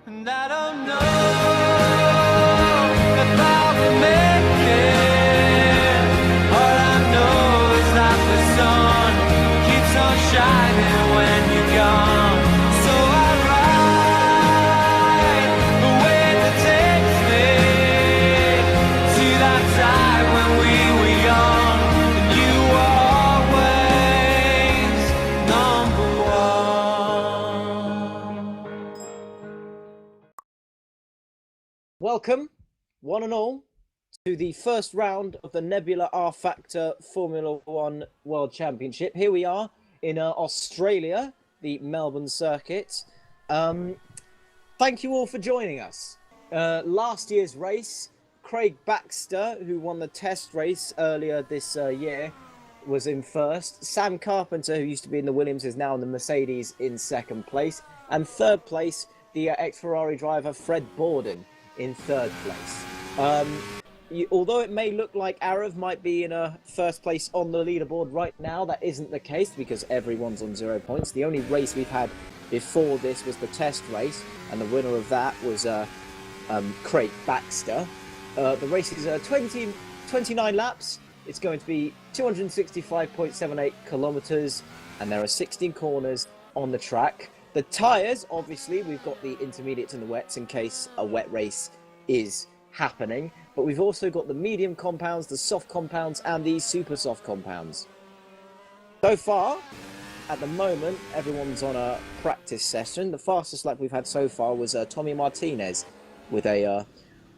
And I don't know if I'll make it. All I know is that the sun keeps on shining when you're gone. So I ride the way that takes me to that time when we were young and you were always number one. Welcome, one and all, to the first round of the Nebula rFactor Formula One World Championship. Here we are in Australia, the Melbourne circuit. Thank you all for joining us. Last year's race, Craig Baxter, who won the test race earlier this year, was in first. Sam Carpenter, who used to be in the Williams, is now in the Mercedes in second place. And third place, the ex-Ferrari driver Fred Borden in third place. Although it may look like Arav might be in first place on the leaderboard right now, that isn't the case because everyone's on 0 points. The only race we've had before this was the test race, and the winner of that was Craig Baxter. The race is 29 laps. It's going to be 265.78 kilometers, and there are 16 corners on the track. The tyres, obviously, we've got the intermediates and the wets in case a wet race is happening. But we've also got the medium compounds, the soft compounds, and the super soft compounds. So far, at the moment, everyone's on a practice session. The fastest lap we've had so far was Tommy Martinez with a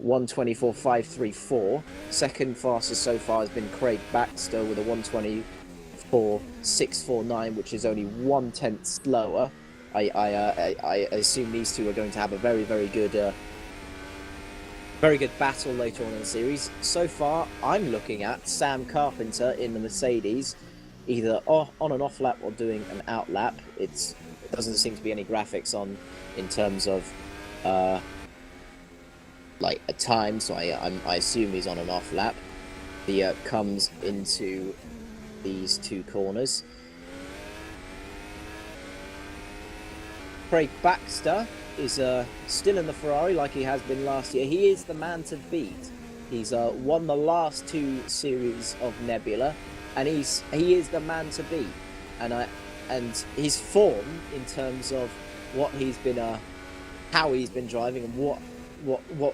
1:24.534. Second fastest so far has been Craig Baxter with a 1:24.649, which is only 1/10 slower. I assume these two are going to have a very good battle later on in the series. So far, I'm looking at Sam Carpenter in the Mercedes, either on an off lap or doing an out lap. It doesn't seem to be any graphics on in terms of like a time, so I assume he's on an off lap. He comes into these two corners. Craig Baxter is still in the Ferrari like he has been last year. He is the man to beat. He's won the last two series of Nebula, and he is the man to beat. And his form in terms of what he's been, how he's been driving, and what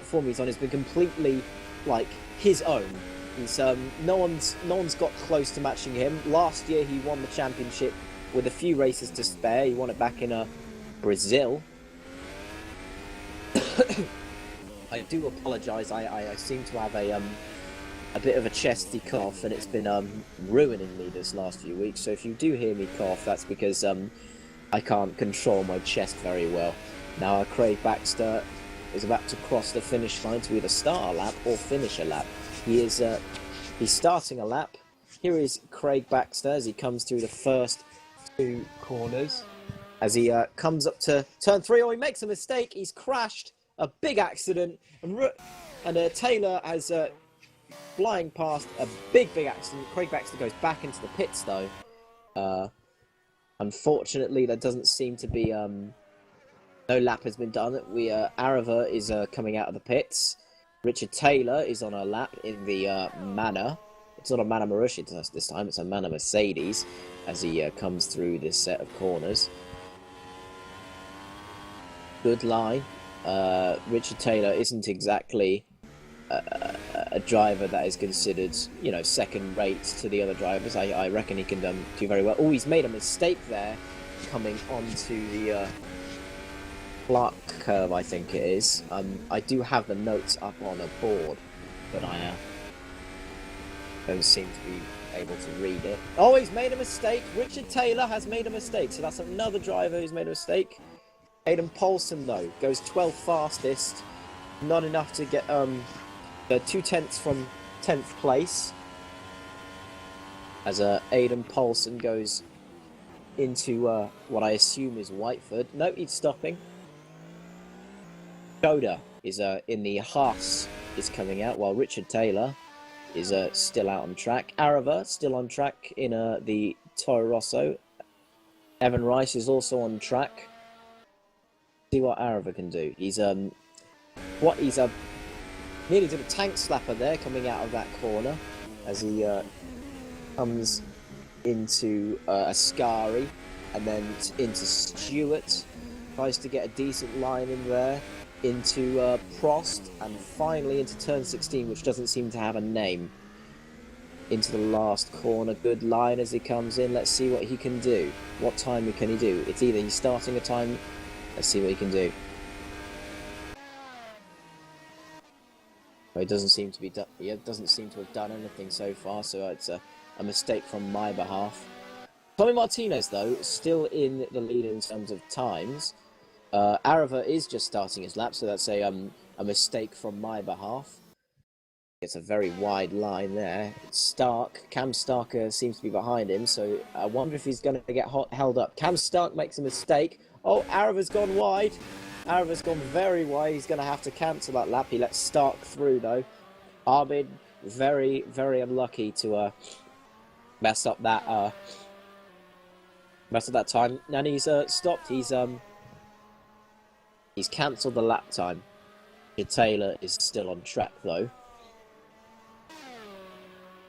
form he's on has been completely like his own. He's no one's got close to matching him. Last year he won the championship with a few races to spare. He won it back in Brazil. I do apologise. I seem to have a bit of a chesty cough, and it's been ruining me this last few weeks. So if you do hear me cough, that's because I can't control my chest very well. Now Craig Baxter is about to cross the finish line to either start a lap or finish a lap. He's starting a lap. Here is Craig Baxter as he comes through the first two corners. As he comes up to turn 3, he makes a mistake. He's crashed, a big accident, and Taylor has flying past a big accident. Craig Baxter goes back into the pits though. Unfortunately, there doesn't seem to be no lap has been done. Arava is coming out of the pits. Richard Taylor is on a lap in the Manor. It's not a Manor Marussia this time. It's a Manor Mercedes as he comes through this set of corners. Good line. Richard Taylor isn't exactly a driver that is considered, second rate to the other drivers. I reckon he can do very well. Oh, he's made a mistake there, coming onto the Clark curve, I think it is. I do have the notes up on a board, but I don't seem to be able to read it. Oh, he's made a mistake. Richard Taylor has made a mistake, so that's another driver who's made a mistake. Aidan Paulson, though, goes 12th fastest. Not enough to get the 2/10 from 10th place. As Aidan Paulson goes into what I assume is Whiteford. No, he's stopping. Skoda is in the Haas is coming out, while Richard Taylor is still out on track. Arava still on track in the Toro Rosso. Evan Rice is also on track. See what Arava can do. He's nearly did a tank slapper there coming out of that corner as he comes into Ascari and then into Stewart. Tries to get a decent line in there into Prost and finally into turn 16, which doesn't seem to have a name. Into the last corner, good line as he comes in. Let's see what he can do. What time can he do? It's either he's starting a time. Let's see what he can do. Well, he doesn't seem to be doesn't seem to have done anything so far, so it's a mistake from my behalf. Tommy Martinez, though, still in the lead in terms of times. Arava is just starting his lap, so that's a mistake from my behalf. It's a very wide line there. Cam Stark seems to be behind him, so I wonder if he's going to get held up. Cam Stark makes a mistake. Oh, Arava's gone wide. Arava's gone very wide. He's going to have to cancel that lap. He lets Stark through, though. Armin, very, very unlucky to mess up that time. And he's stopped. He's cancelled the lap time. Taylor is still on track, though.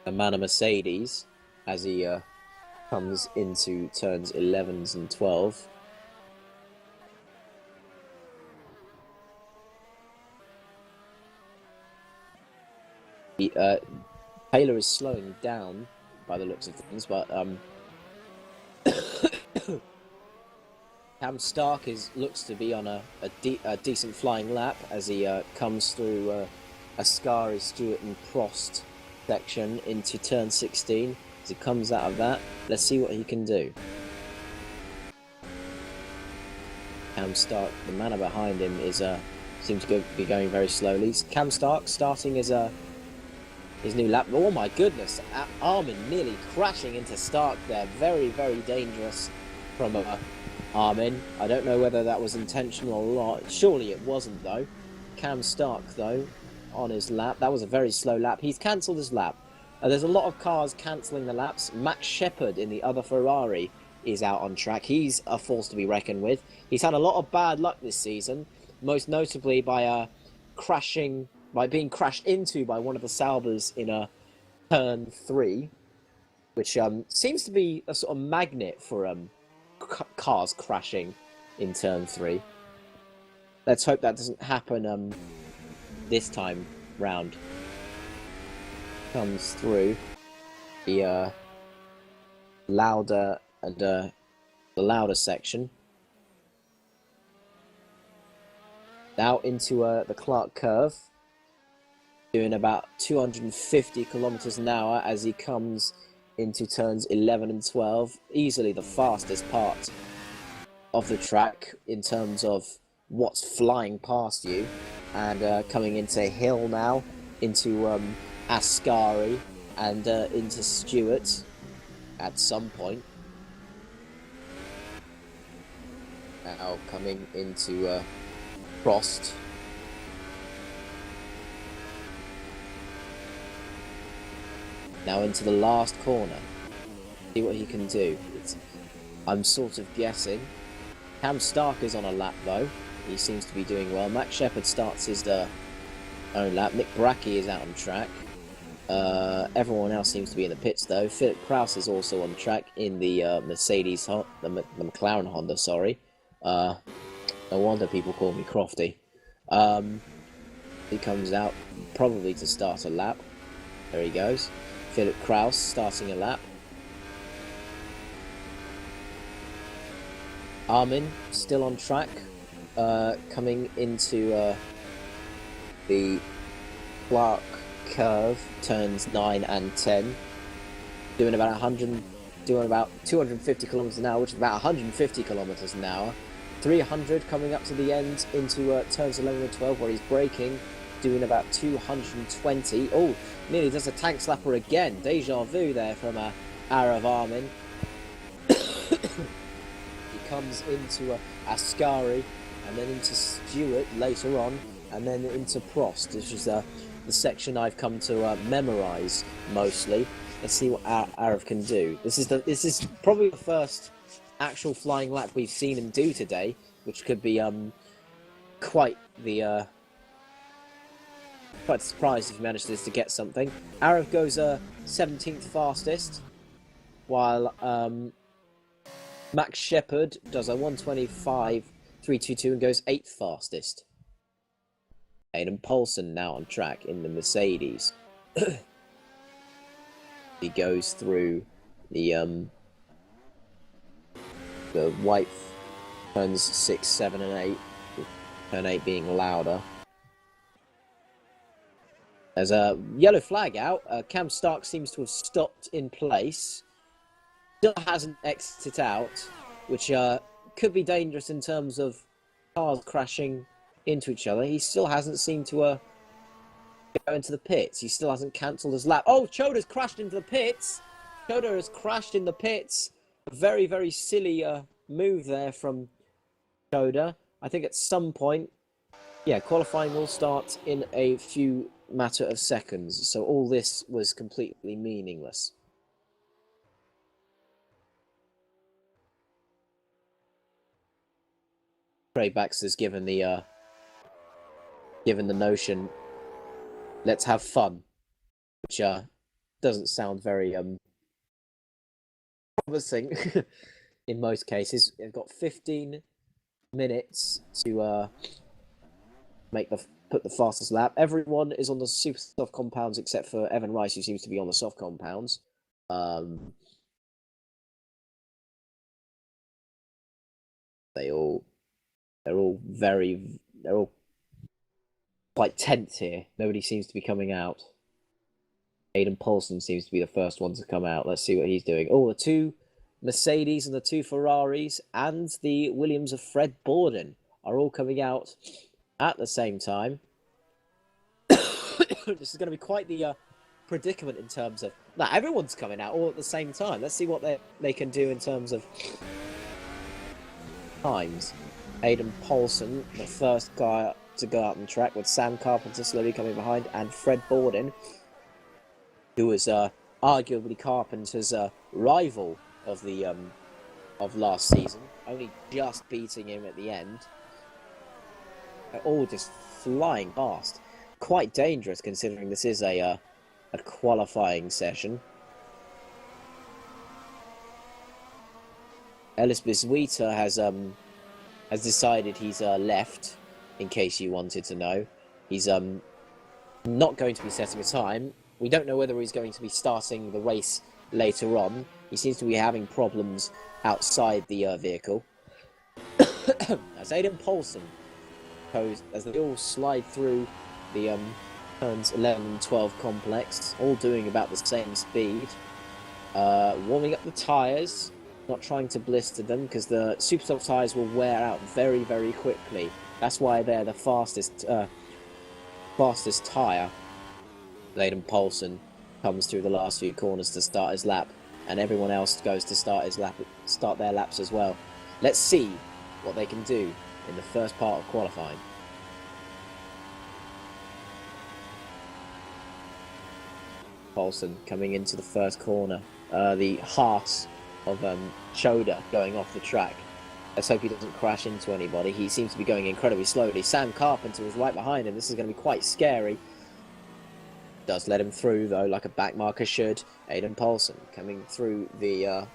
A man of Mercedes as he comes into turns 11s and 12. Taylor is slowing down by the looks of things, but Cam Stark looks to be on a decent flying lap as he comes through Ascari, Stewart and Prost section into turn 16. As he comes out of that, let's see what he can do. Cam Stark, the man behind him, seems to be going very slowly. Cam Stark starting his new lap. Oh my goodness, Armin nearly crashing into Stark there. Very, very dangerous from Armin. I don't know whether that was intentional or not. Surely it wasn't, though. Cam Stark, though, on his lap. That was a very slow lap. He's cancelled his lap. There's a lot of cars cancelling the laps. Max Shepard in the other Ferrari is out on track. He's a force to be reckoned with. He's had a lot of bad luck this season, most notably by being crashed into by one of the Saubers in a turn 3, which seems to be a sort of magnet for cars crashing in turn 3. Let's hope that doesn't happen this time round. Comes through the Lauda and the Lauda section. Now into the Clark curve, doing about 250 kilometers an hour as he comes into turns 11 and 12. Easily the fastest part of the track in terms of what's flying past you. And coming into Hill now, into Ascari, and into Stewart at some point. Now coming into Prost. Now into the last corner. See what he can do. I'm sort of guessing. Cam Stark is on a lap though. He seems to be doing well. Max Shepard starts his own lap. Nick Bracke is out on track. Everyone else seems to be in the pits though. Philip Kraus is also on track in the the McLaren Honda, sorry. No wonder people call me Crofty. He comes out probably to start a lap. There he goes. Philip Kraus starting a lap. Armin still on track. Coming into the Clark curve, turns 9 and 10. Doing about 250 kilometers an hour, which is about 150 kilometers an hour. 300 coming up to the end into turns 11 and 12 where he's braking, doing about 220. Oh, nearly does a tank slapper again. Deja vu there from Arav Armin. He comes into Ascari and then into Stewart later on, and then into Prost, which is the section I've come to memorise mostly. Let's see what Arav can do. This is probably the first actual flying lap we've seen him do today, which could be quite the surprised if he manages to get something. Arif goes 17th fastest, while Max Shepard does a 125.322 and goes 8th fastest. Aiden Paulson now on track in the Mercedes. He goes through the white turns 6, 7, and 8. Turn 8 being louder. There's a yellow flag out. Cam Stark seems to have stopped in place. Still hasn't exited out, which could be dangerous in terms of cars crashing into each other. He still hasn't seemed to go into the pits. He still hasn't cancelled his lap. Oh, Choda's crashed into the pits. Choda has crashed in the pits. A very, very silly move there from Choda. I think at some point, yeah, qualifying will start in a few matter of seconds. So all this was completely meaningless. Trey Baxter's given the notion, let's have fun, which doesn't sound very promising in most cases. They've got 15 minutes to put the fastest lap. Everyone is on the super soft compounds except for Evan Rice, who seems to be on the soft compounds. They're all quite tense here. Nobody seems to be coming out. Aiden Paulson seems to be the first one to come out. Let's see what he's doing. Oh, the 2 Mercedes and the 2 Ferraris and the Williams of Fred Borden are all coming out at the same time. This is going to be quite the predicament in terms of... Now, everyone's coming out all at the same time. Let's see what they can do in terms of times. Aiden Paulson, the first guy to go out on track, with Sam Carpenter slowly coming behind, and Fred Borden, who was arguably Carpenter's rival of the of last season, only just beating him at the end. They're all just flying past. Quite dangerous considering this is a qualifying session. Ellis Bizwita has decided he's left, in case you wanted to know. He's not going to be setting a time. We don't know whether he's going to be starting the race later on. He seems to be having problems outside the vehicle. As Aiden Paulson goes, as they all slide through the turns 11 and 12 complex, all doing about the same speed. Warming up the tyres, not trying to blister them, because the super soft tyres will wear out very, very quickly. That's why they're the fastest tyre. Aiden Paulson comes through the last few corners to start his lap, and everyone else goes to start their laps as well. Let's see what they can do in the first part of qualifying. Paulson coming into the first corner. The Haas of Choda going off the track. Let's hope he doesn't crash into anybody. He seems to be going incredibly slowly. Sam Carpenter is right behind him. This is going to be quite scary. Does let him through, though, like a backmarker should. Aiden Paulson coming through the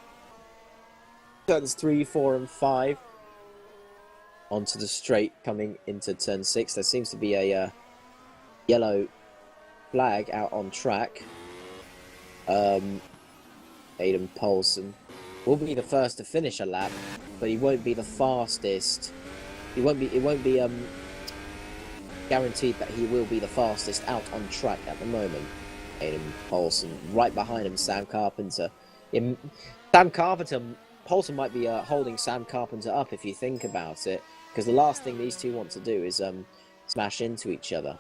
turns 3, 4, and 5. Onto the straight, coming into turn 6. There seems to be a yellow flag out on track. Aiden Paulson will be the first to finish a lap, but he won't be the fastest. It won't be guaranteed that he will be the fastest out on track at the moment. Aiden Paulson right behind him, Sam Carpenter. Paulson might be holding Sam Carpenter up if you think about it, because the last thing these two want to do is smash into each other.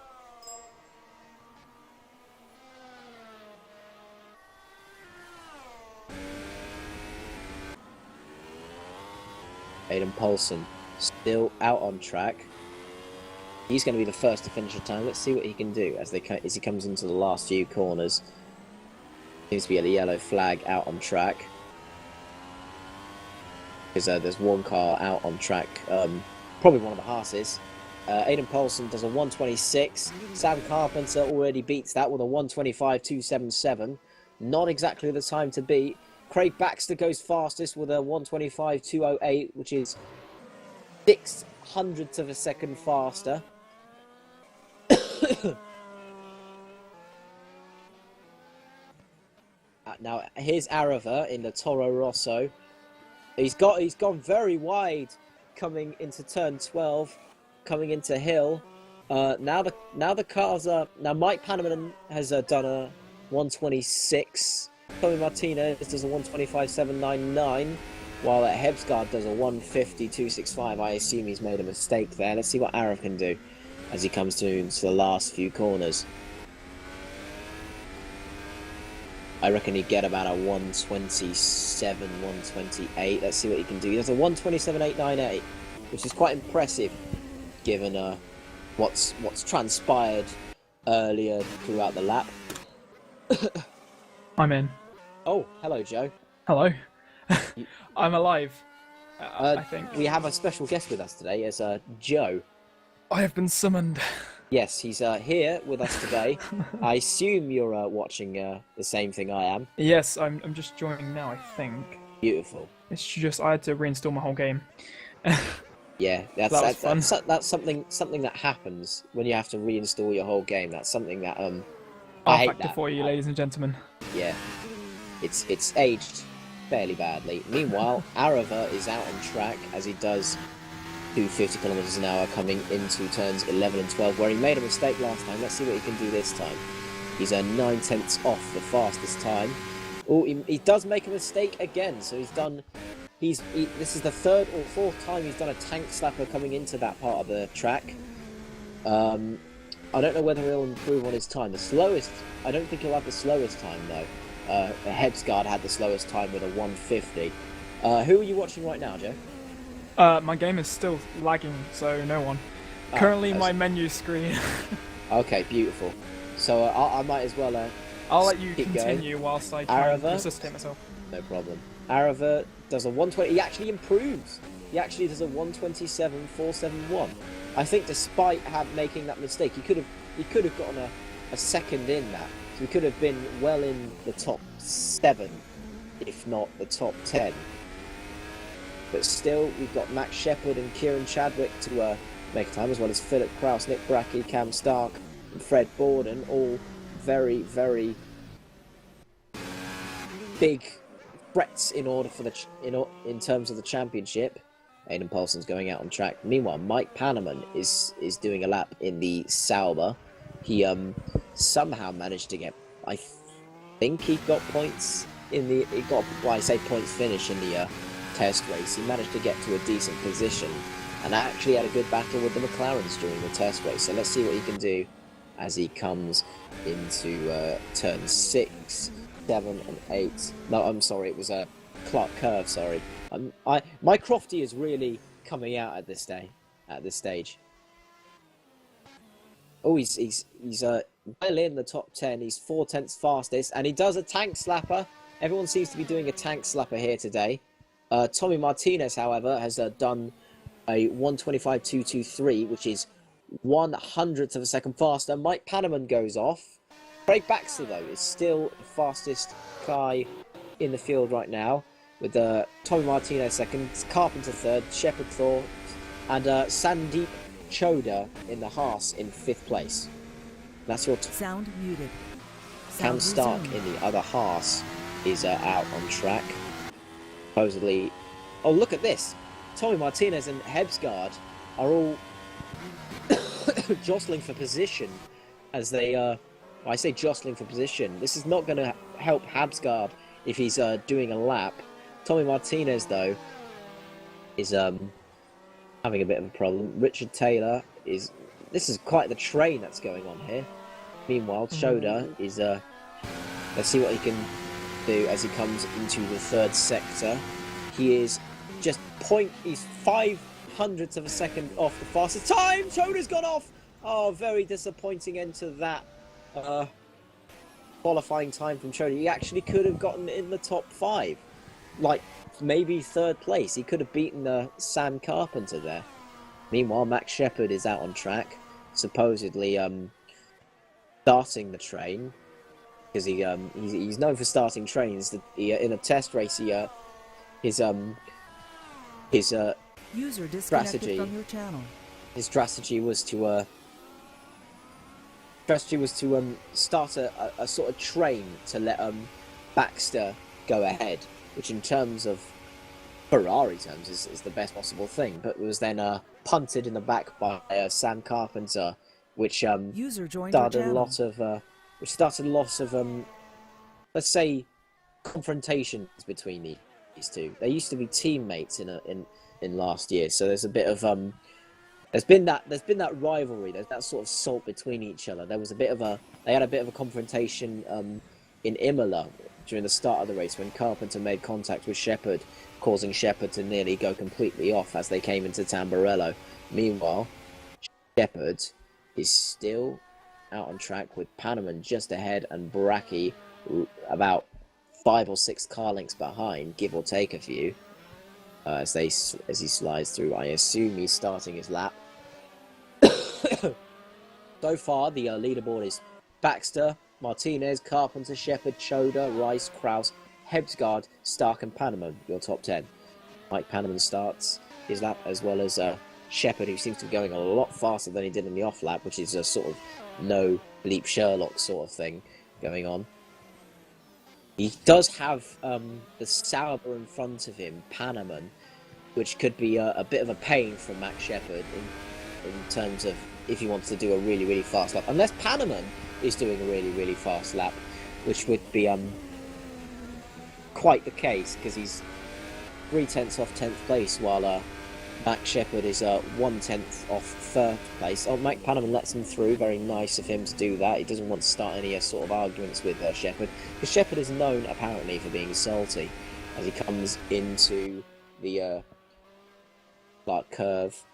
Aiden Paulson still out on track. He's going to be the first to finish a time. Let's see what he can do as he comes into the last few corners. Seems to be a yellow flag out on track. Because there's one car out on track. Probably one of the Haas's. Aiden Paulson does a 126. Sam Carpenter already beats that with a 125.277. Not exactly the time to beat. Craig Baxter goes fastest with a 125.208, which is 0.06 of a second faster. Now here's Arava in the Toro Rosso. He's gone very wide coming into turn 12, coming into hill. Now the cars are Mike Panaman has done a 126. Tommy Martinez does a 125.799, while Hebsgaard does a 150.265. I assume he's made a mistake there. Let's see what Arav can do as he comes into the last few corners. I reckon he'd get about a 127, 128. Let's see what he can do. He does a 127.898, which is quite impressive given what's transpired earlier throughout the lap. I'm in. Oh, hello, Joe. Hello. I'm alive, I think. We have a special guest with us today. It's Joe. I have been summoned. Yes, he's here with us today. I assume you're watching the same thing I am. Yes, I'm just joining now, I think. Beautiful. It's just I had to reinstall my whole game. Yeah, that's something that happens when you have to reinstall your whole game. That's something that I hate rFactor for you, ladies and gentlemen. Yeah, it's aged fairly badly. Meanwhile, Arava is out on track as he does do 50 kilometers an hour coming into turns 11 and 12, where he made a mistake last time. Let's see what he can do this time. He's 9/10 off the fastest time. Oh, he does make a mistake again. So he's done. This is the third or fourth time he's done a tank slapper coming into that part of the track. I don't know whether he'll improve on his time. The slowest, I don't think he'll have the slowest time though. Hebsgaard had the slowest time with a 150. Who are you watching right now, Joe? My game is still lagging, so no one. Currently, my menu screen. Okay, beautiful. So I might as well. I'll let you keep continue going. whilst I try and Arava, resuscitate myself. No problem. Arava does a 120. He actually improves. He actually does a 127.471. I think, despite making that mistake, he could have gotten a second in that. So he could have been well in the top 7, if not the top 10. But still, we've got Max Shepard and Kieran Chadwick to make a time, as well as Philip Kraus, Nick Brackey, Cam Stark, and Fred Borden, all very, very big threats in order for in terms of the championship. Aiden Paulson's going out on track. Meanwhile, Mike Panaman is doing a lap in the Sauber. He somehow managed to get. I think he got points in the. He got. Well, I say points finish in the test race. He managed to get to a decent position and actually had a good battle with the McLarens during the test race. So let's see what he can do as he comes into turn 6, 7 and 8. No, I'm sorry, it was Clark Curve, sorry. My Crofty is really coming out at this stage. Oh, he's well in the top 10. He's 4/10 fastest, and he does a tank slapper. Everyone seems to be doing a tank slapper here today. Tommy Martinez, however, has done a 125.223, which is 1/100th of a second faster. Mike Panaman goes off. Craig Baxter, though, is still the fastest guy in the field right now, with Tommy Martinez second, Carpenter third, Shepard fourth, and Sandeep Choda in the Haas in 5th place. That's your sound muted. Cam Stark in the other Haas is out on track. Supposedly, oh, look at this. Tommy Martinez and Hebsgaard are all jostling for position as they I say jostling for position. This is not going to help Hebsgaard if he's doing a lap. Tommy Martinez, though, is having a bit of a problem. Richard Taylor is. This is quite the train that's going on here. Meanwhile, Choda is. Let's see what he can do as he comes into the 3rd sector. He is just he's 0.05 of a second off the fastest time. Choda's gone off. Oh, very disappointing end to that qualifying time from Choda. He actually could have gotten in the top 5, like maybe 3rd place. He could have beaten Sam Carpenter there. Meanwhile, Max Shepard is out on track, supposedly starting the train, because he's known for starting trains. In a test race, his User disconnected strategy from your channel. his strategy was to start a sort of train to let Baxter go ahead, which in terms of Ferrari terms is the best possible thing, but was then punted in the back by Sam Carpenter, which User joined started your a channel. lot of let's say confrontations between these two. They used to be teammates in last year, so there's a bit of there's been that rivalry, there's that sort of salt between each other. They had a bit of a confrontation in Imola during the start of the race when Carpenter made contact with Shepard, causing Shepard to nearly go completely off as they came into Tamburello. Meanwhile, Shepard is still out on track with Panaman just ahead and Baraki about 5 or 6 car lengths behind, give or take a few, as he slides through. I assume he's starting his lap. So far, the leaderboard is Baxter, Martinez, Carpenter, Shepard, Choda, Rice, Kraus, Hebsgaard, Stark and Panaman, your top 10. Mike Panaman starts his lap, as well as Shepard, who seems to be going a lot faster than he did in the off lap, which is a sort of no bleep Sherlock sort of thing going on. He does have the Sauber in front of him, Panaman, which could be a bit of a pain for Max Shepard in terms of if he wants to do a really, really fast lap. Unless Panaman is doing a really, really fast lap, which would be quite the case, because he's 3/10 off 10th place, while Max Shepard is 1/10 off 3rd place. Oh, Mike Panaman lets him through. Very nice of him to do that. He doesn't want to start any sort of arguments with Shepard, because Shepard is known apparently for being salty as he comes into the Clark curve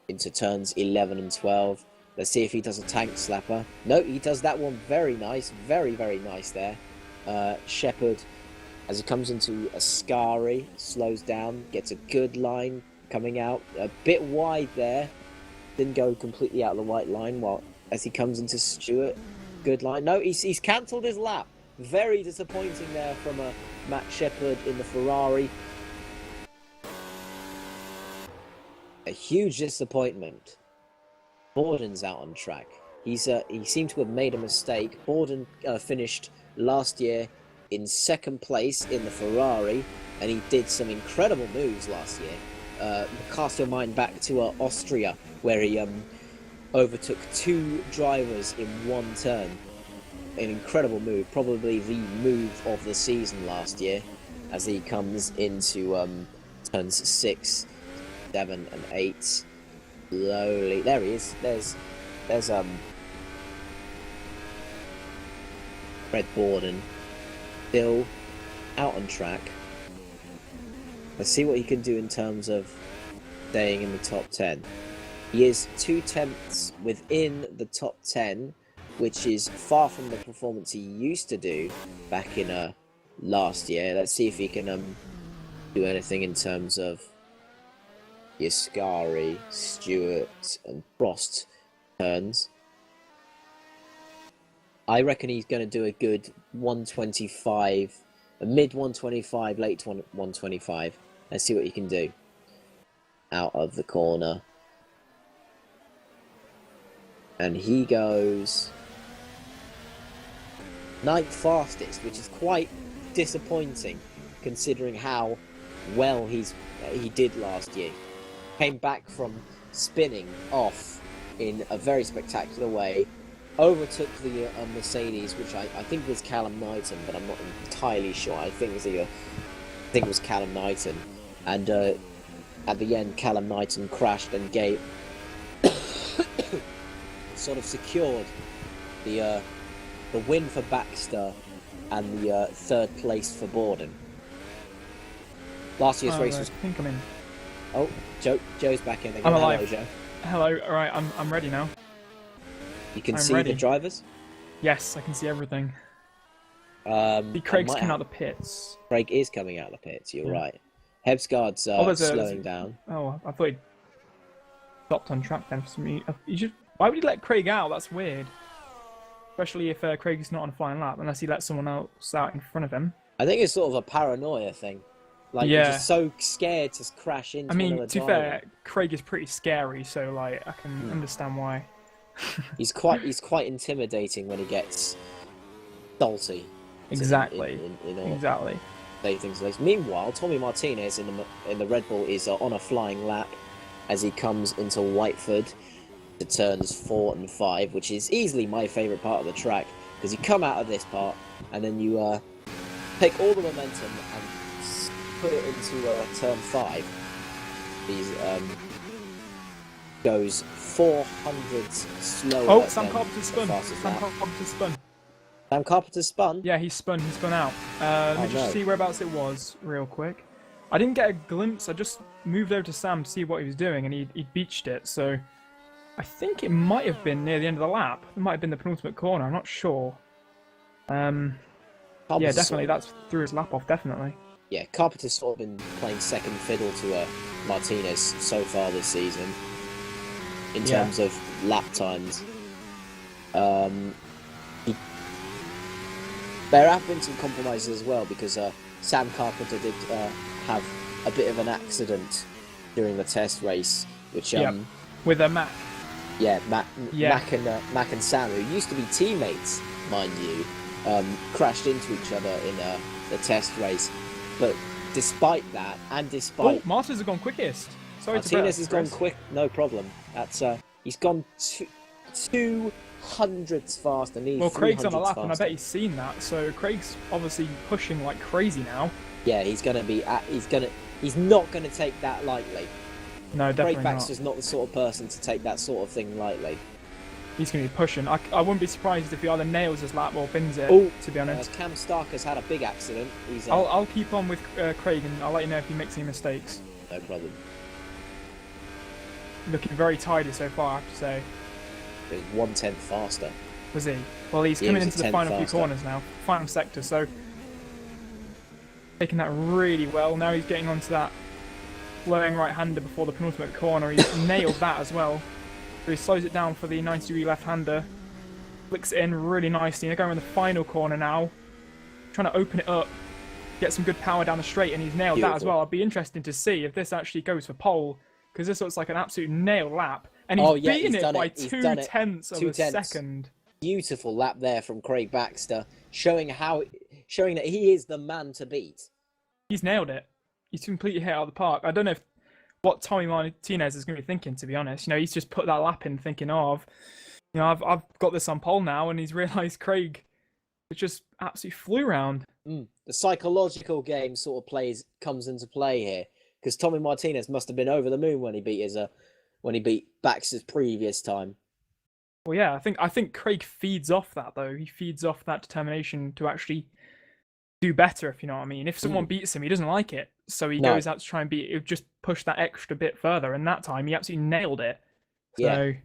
into turns 11 and 12. Let's see if he does a tank slapper. No, he does that one. Very nice. Very, very nice there. Shepard, as he comes into Ascari, slows down, gets a good line coming out. A bit wide there. Didn't go completely out of the white line, while as he comes into Stewart, good line. No, he's cancelled his lap. Very disappointing there from Max Shepard in the Ferrari. A huge disappointment. Borden's out on track. He seemed to have made a mistake. Borden finished last year in 2nd place in the Ferrari, and he did some incredible moves last year. Cast your mind back to Austria, where he overtook 2 drivers in 1 turn. An incredible move, probably the move of the season last year, as he comes into turns 6, 7 and 8. Slowly, there he is. There's Fred Borden still out on track. Let's see what he can do in terms of staying in the top 10. He is 2/10 within the top 10, which is far from the performance he used to do back in last year. Let's see if he can do anything in terms of Ascari, Stewart and Frost turns. I reckon he's going to do a good 125, a mid 125, late 125. Let's see what he can do. Out of the corner. And he goes 9th fastest, which is quite disappointing considering how well he did last year. Came back from spinning off in a very spectacular way, overtook the Mercedes, which I think was Callum Knighton, but I'm not entirely sure. I think it was Callum Knighton, and at the end, Callum Knighton crashed and gave sort of secured the win for Baxter and the 3rd place for Borden. Last year's race was. I think I'm in. Oh, Joe's back in again. I'm alive. Hello, Joe. Hello. All right, I'm ready now. You can I'm see ready. the drivers? Yes, I can see everything. Craig's coming out of the pits. Craig is coming out of the pits, you're Yeah. right. Hebsgaard's there's slowing down. Oh, I thought. stopped on track then for some reason. Why would he let Craig out? That's weird. Especially if Craig's not on a flying lap, unless he lets someone else out in front of him. I think it's sort of a paranoia thing. Like, you're just so scared to crash into another to be driver. fair, Craig is pretty scary, so like I can understand why. He's quite intimidating when he gets salty. Exactly. Exactly. Say things like this. Meanwhile, Tommy Martinez in the Red Bull is on a flying lap as he comes into Whiteford to turns 4 and 5, which is easily my favourite part of the track, because you come out of this part and then you take all the momentum and put it into turn 5. He's goes 400 slower. Oh, Sam Carpenter spun. Sam Carpenter spun? Yeah, he spun out. Let me just see whereabouts it was real quick. I didn't get a glimpse. I just moved over to Sam to see what he was doing, and he beached it. So I think it might have been near the end of the lap. It might have been the penultimate corner. I'm not sure. Yeah, definitely. That's threw his lap off, definitely. Yeah, Carpenter's sort of been playing second fiddle to Martinez so far this season in terms of lap times. There have been some compromises as well, because Sam Carpenter did have a bit of an accident during the test race, which with a Mac. Yeah, Mac and Sam, who used to be teammates, mind you, crashed into each other in the test race. But despite that, and despite... Oh, Martinez has gone quickest. Sorry, Martinez has gone quick, no problem. That's he's gone 200ths faster. Well, Craig's on a lap, and I bet he's seen that. So Craig's obviously pushing like crazy now. Yeah, he's not gonna take that lightly. No, definitely Craig Baxter's not the sort of person to take that sort of thing lightly. He's going to be pushing. I wouldn't be surprised if he either nails his lap or bins it, to be honest. Cam Stark has had a big accident. I'll keep on with Craig, and I'll let you know if he makes any mistakes. No problem. Looking very tidy so far, I have to say. He was 1/10 faster. Was he? Well, he's coming into the final few corners now. Final sector, so... taking that really well. Now he's getting onto that flowing right-hander before the penultimate corner. He's nailed that as well. So he slows it down for the 90-degree left-hander. Flicks it in really nicely. They're going in the final corner now. Trying to open it up. Get some good power down the straight, and he's nailed that as well. I'll be interested to see if this actually goes for pole, because this looks like an absolute nail lap. And he's beaten it by 2/10 of a second. Beautiful lap there from Craig Baxter, showing that he is the man to beat. He's nailed it. He's completely hit out of the park. I don't know what Tommy Martinez is going to be thinking, to be honest. You know, he's just put that lap in thinking, I've got this on pole now, and he's realised Craig just absolutely flew round. The psychological game sort of comes into play here, because Tommy Martinez must have been over the moon when he beat Baxter's previous time. Well, yeah, I think Craig feeds off that, though. He feeds off that determination to actually do better, if you know what I mean. If someone beats him, he doesn't like it, so he goes out to try and just push that extra bit further, and that time he absolutely nailed it. So it's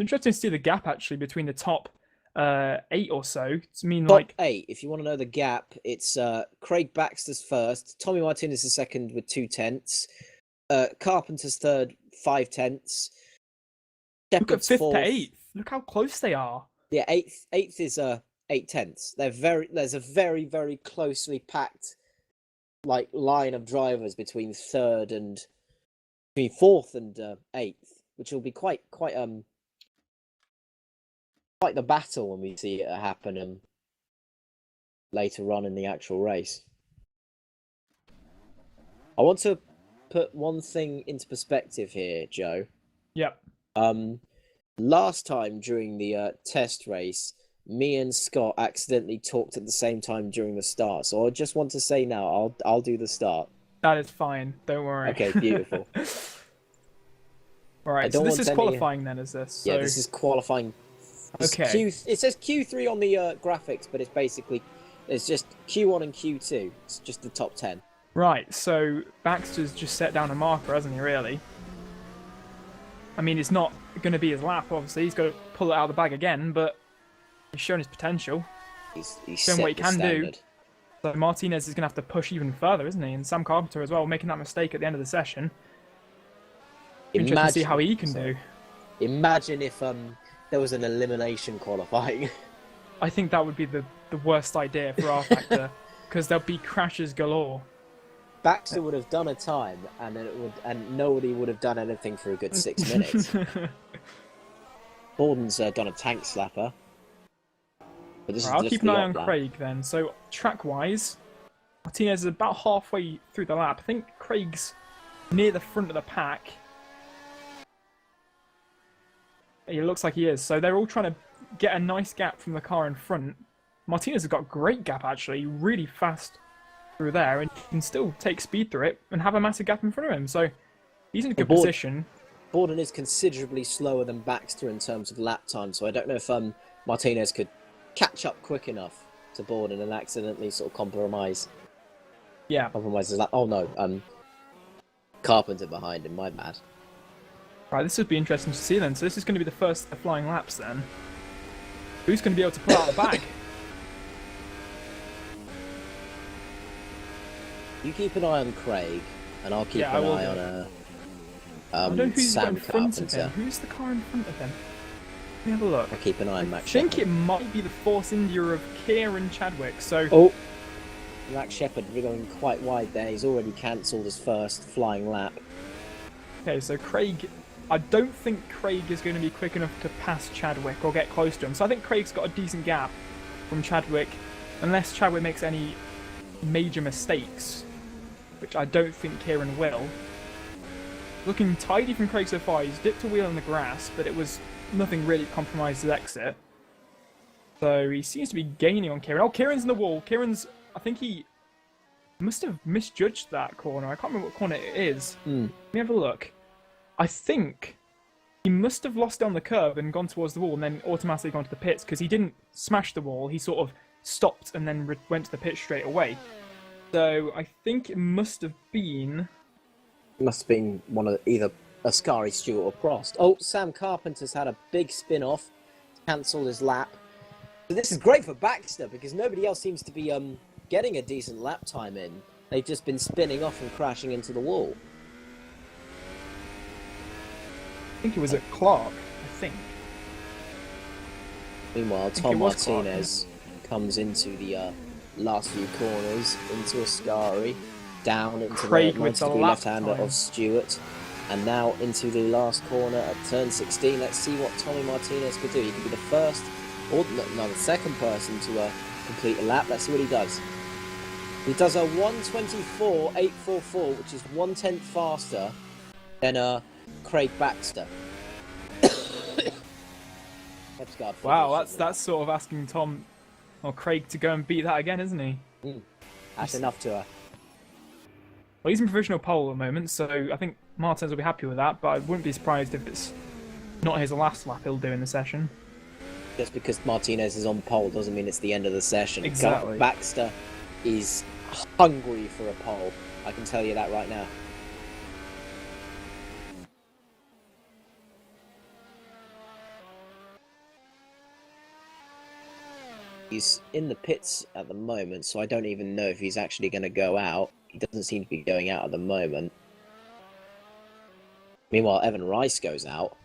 interesting to see the gap actually between the top 8 or so. Top 8, if you want to know the gap, it's Craig Baxter's first, Tommy Martinez is second with 2/10, Carpenter's third, 5/10. Look at 5th to 8th. Look how close they are. Yeah, 8th is 8/10. There's a very, very closely packed line of drivers between 4th and 8th, which will be quite the battle when we see it happen later on in the actual race. I want to put one thing into perspective here, Joe. Yep. Last time during the test race, me and Scott accidentally talked at the same time during the start. So I just want to say now, I'll do the start. That is fine. Don't worry. Okay, beautiful. All right. So this is qualifying then, is this? Yeah, this is qualifying. Okay. It says Q3 on the graphics, but it's just Q1 and Q2. It's just the top 10. Right. So Baxter's just set down a marker, hasn't he? Really? I mean, it's not going to be his lap. Obviously, he's got to pull it out of the bag again, but he's shown his potential. He's shown what he can do. So Martinez is going to have to push even further, isn't he? And Sam Carpenter as well, making that mistake at the end of the session. Interesting to see how he can do. Imagine if there was an elimination qualifying. I think that would be the worst idea for rFactor, because there'll be crashes galore. Baxter would have done a time, and then and nobody would have done anything for a good 6 minutes. Borden's done a tank slapper. But this is I'll just keep an the eye op on lap. Craig then. So track-wise, Martinez is about halfway through the lap. I think Craig's near the front of the pack. It looks like he is. So they're all trying to get a nice gap from the car in front. Martinez has got a great gap, actually. Really fast through there. And he can still take speed through it and have a massive gap in front of him. So he's in a good position. Borden is considerably slower than Baxter in terms of lap time. So I don't know if Martinez could catch up quick enough to Borden and accidentally sort of compromise his lap. Oh, no. Carpenter behind him. My bad. Right, this would be interesting to see then. So this is going to be the first flying laps then. Who's going to be able to pull out the bag? You keep an eye on Craig, and I'll keep an eye on I don't know who's got Sam in front of Carpenter. him. Who's the car in front of him? Let me have a look. I'll keep an eye on Max I think Shepherd. it might be the Force India of Kieran Chadwick. So Oh, Max Shepherd going quite wide there. He's already cancelled his first flying lap. okay, so Craig, I don't think Craig is going to be quick enough to pass Chadwick or get close to him. So I think Craig's got a decent gap from Chadwick, unless Chadwick makes any major mistakes, which I don't think Kieran will. Looking tidy from Craig so far. He's dipped a wheel in the grass, but it was nothing really compromised his exit. So he seems to be gaining on Kieran. Oh, Kieran's in the wall. Kieran's, I think he must have misjudged that corner. I can't remember what corner it is. Let me have a look. I think he must have lost it on the curve and gone towards the wall and then automatically gone to the pits, because he didn't smash the wall. He sort of stopped and then went to the pit straight away. So I think it must have been... Must have been one of either Ascari, Stewart, or Prost. Oh, Sam Carpenter's had a big spin-off, cancelled his lap. So this is great for Baxter, because nobody else seems to be getting a decent lap time in. They've just been spinning off and crashing into the wall. I think it was at Clark, I think. Meanwhile, Tom Martinez comes into the last few corners, into Ascari, down into Craig the with the 90-degree lap left-hander time. of Stewart, and now into the last corner at turn 16. Let's see what Tommy Martinez could do. He could be the first, or no, the second person to complete a lap. Let's see what he does. He does a 1:24.844, which is 1/10 faster than Craig Baxter. Wow, that's sort of asking Tom or Craig to go and beat that again, isn't he? That's enough to her. Well, he's in provisional pole at the moment, so I think Martinez will be happy with that, but I wouldn't be surprised if it's not his last lap he'll do in the session. Just because Martinez is on pole doesn't mean it's the end of the session. Exactly. Baxter is hungry for a pole. I can tell you that right now. He's in the pits at the moment, so I don't even know if he's actually going to go out. He doesn't seem to be going out at the moment. Meanwhile, Evan Rice goes out.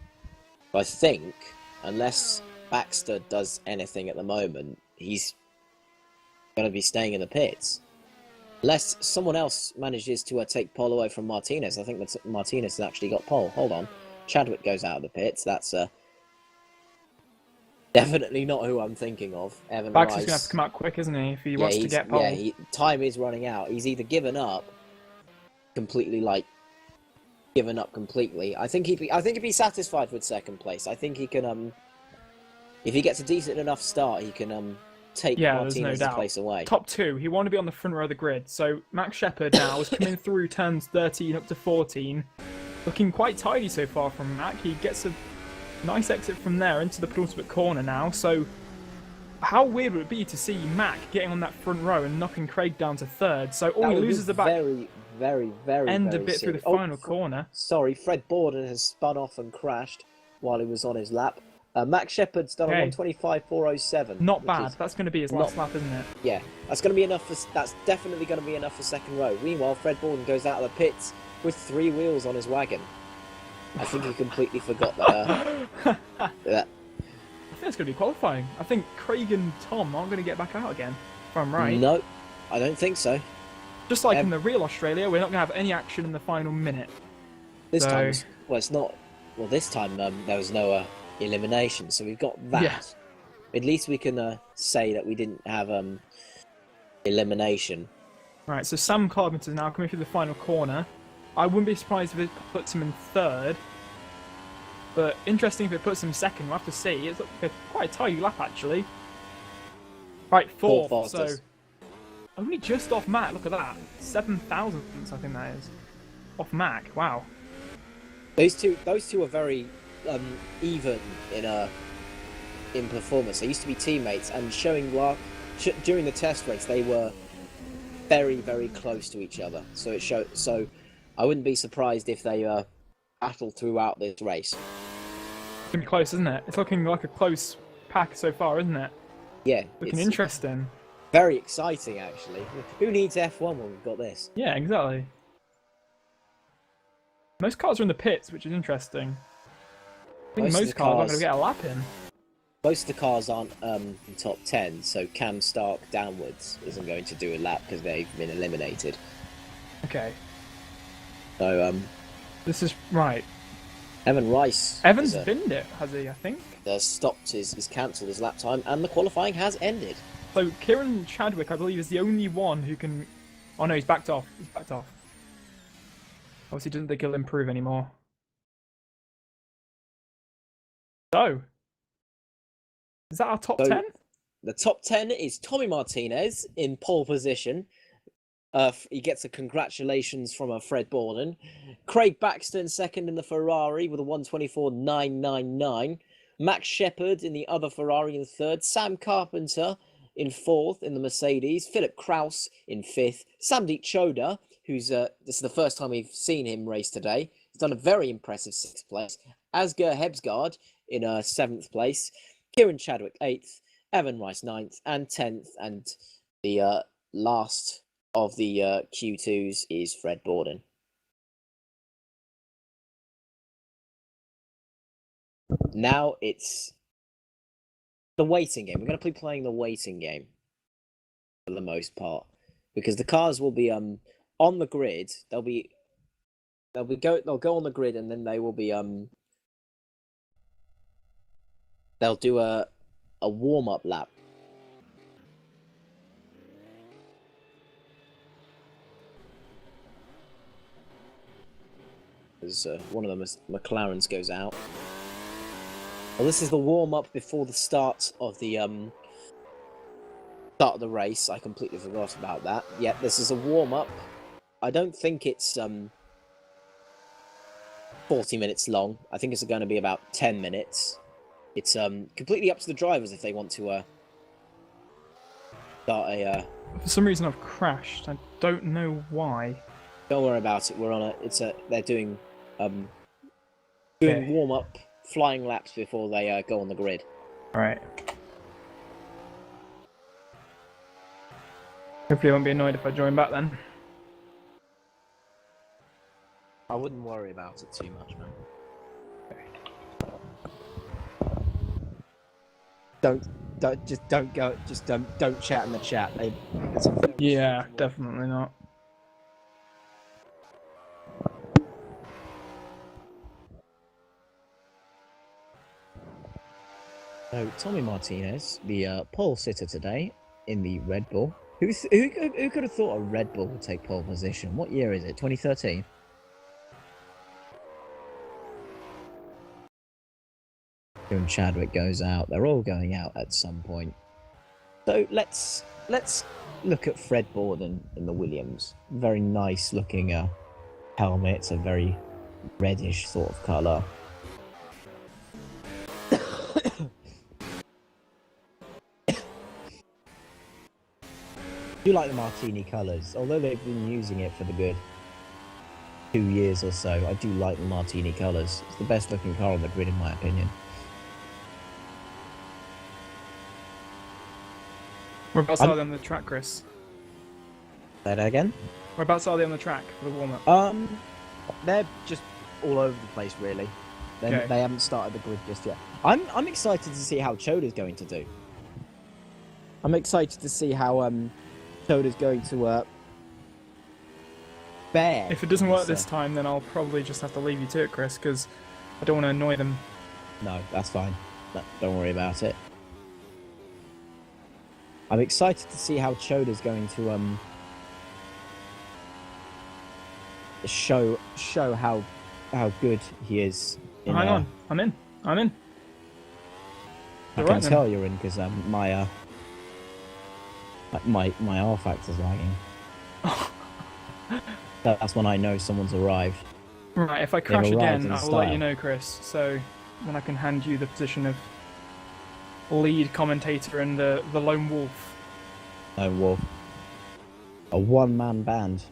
I think, unless Baxter does anything at the moment, he's going to be staying in the pits. Unless someone else manages to take pole away from Martinez. I think that Martinez has actually got pole. Hold on. Chadwick goes out of the pits. That's definitely not who I'm thinking of. Evan Baxter's Rice. going to have to come out quick, isn't he, if he wants to get pole? Yeah, time is running out. He's either given up completely, given up completely. I think he'd be satisfied with second place. I think he can, if he gets a decent enough start, he can take Martinez's place away. Top two, he wanted to be on the front row of the grid. So Max Shepherd now is coming through turns 13 up to 14. Looking quite tidy so far from Mac. He gets a nice exit from there into the penultimate corner now. So how weird would it be to see Mac getting on that front row and knocking Craig down to third? So he loses the back very end a bit through the final corner. Sorry, Fred Borden has spun off and crashed while he was on his lap. Max Shepherd's done a 1:25.407. Not bad. That's going to be his last lap, isn't it? Yeah, that's going to be enough. That's definitely going to be enough for second row. Meanwhile, Fred Borden goes out of the pits with 3 wheels on his wagon. I think he completely forgot that. I think it's going to be qualifying. I think Craig and Tom aren't going to get back out again, if I'm right. No, I don't think so. Just like in the real Australia, we're not going to have any action in the final minute. This time, well, it's not. Well, this time there was no elimination, so we've got that. Yeah. At least we can say that we didn't have elimination. Right, so Sam Carpenter's now coming through the final corner. I wouldn't be surprised if it puts him in third. But interesting if it puts him second, we'll have to see. It's quite a tight lap, actually. Right, fourth, so only just off Mac, look at that. 7 thousandths, I think that is. Off Mac, wow. Those two are very even in performance. They used to be teammates, and during the test race they were very, very close to each other. So it showed. So I wouldn't be surprised if they battle throughout this race. It's gonna be close, isn't it? It's looking like a close pack so far, isn't it? Yeah, looking interesting. Very exciting, actually. Who needs F1 when we've got this? Yeah, exactly. Most cars are in the pits, which is interesting. I think most cars aren't going to get a lap in. Most of the cars aren't in top 10, so Cam Stark downwards isn't going to do a lap because they've been eliminated. Okay. So, this is right. Evan Rice. Evan's binned it, has he, I think? Stopped his cancelled his lap time, and the qualifying has ended. So, Kieran Chadwick, I believe, is the only one who can... Oh no, he's backed off. He's backed off. Obviously, doesn't think he'll improve anymore. So, is that our top 10? The top 10 is Tommy Martinez in pole position. He gets a congratulations from Fred Borden. Craig Baxter in second in the Ferrari with a 1:24.999. Max Shepard in the other Ferrari in third. Sam Carpenter in fourth in the Mercedes. Philip Kraus in fifth. Samdeep Choda, who's this is the first time we've seen him race today. He's done a very impressive sixth place. Asger Hebsgaard in seventh place. Kieran Chadwick 8th. Evan Rice 9th and 10th. And the last of the Q2s is Fred Borden. Now it's the waiting game. We're going to be playing the waiting game for the most part, because the cars will be on the grid. They'll go on the grid, and then they will be they'll do a warm-up lap. As one of the McLarens goes out. Well, this is the warm-up before the start of the race. I completely forgot about that. Yeah, this is a warm-up. I don't think it's 40 minutes long. I think it's going to be about 10 minutes. It's completely up to the drivers if they want to start a... For some reason I've crashed. I don't know why. Don't worry about it. We're on they're doing warm-up flying laps before they go on the grid. Right. Hopefully I won't be annoyed if I join back then. I wouldn't worry about it too much, man. Don't chat in the chat. Yeah, definitely not. So Tommy Martinez, the pole sitter today in the Red Bull. Who could have thought a Red Bull would take pole position? What year is it? 2013. And Chadwick goes out. They're all going out at some point. So let's look at Fred Borden in the Williams. Very nice looking helmet. It's a very reddish sort of colour. I do like the Martini colours, although they've been using it for the good 2 years or so. I do like the Martini colours. It's the best looking car on the grid in my opinion. Whereabouts are they on the track, Chris? Say that again? Whereabouts are they on the track for the warm-up? They're just all over the place, really. Okay. They haven't started the grid just yet. I'm excited to see how Choda's going to do. I'm excited to see how Choda's going to bear. If it doesn't work this time, then I'll probably just have to leave you to it, Chris, because I don't want to annoy them. No, that's fine. No, don't worry about it. I'm excited to see how Choda's going to show how good he is. Hang on, I'm in. I can tell you're in because my R factor's lagging. That's when I know someone's arrived. Right, if I crash again, I'll let you style. know, Chris. So then I can hand you the position of lead commentator and the lone wolf. Lone wolf. A one-man band.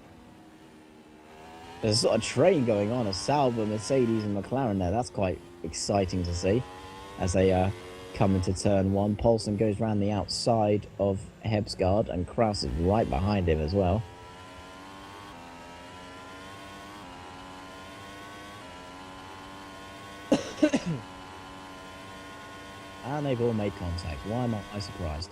There's a sort of train going on, a Sauber, Mercedes and McLaren there. That's quite exciting to see as they come into turn one. Paulson goes round the outside of Hebsgaard and Kraus is right behind him as well. And they've all made contact. Why am I surprised?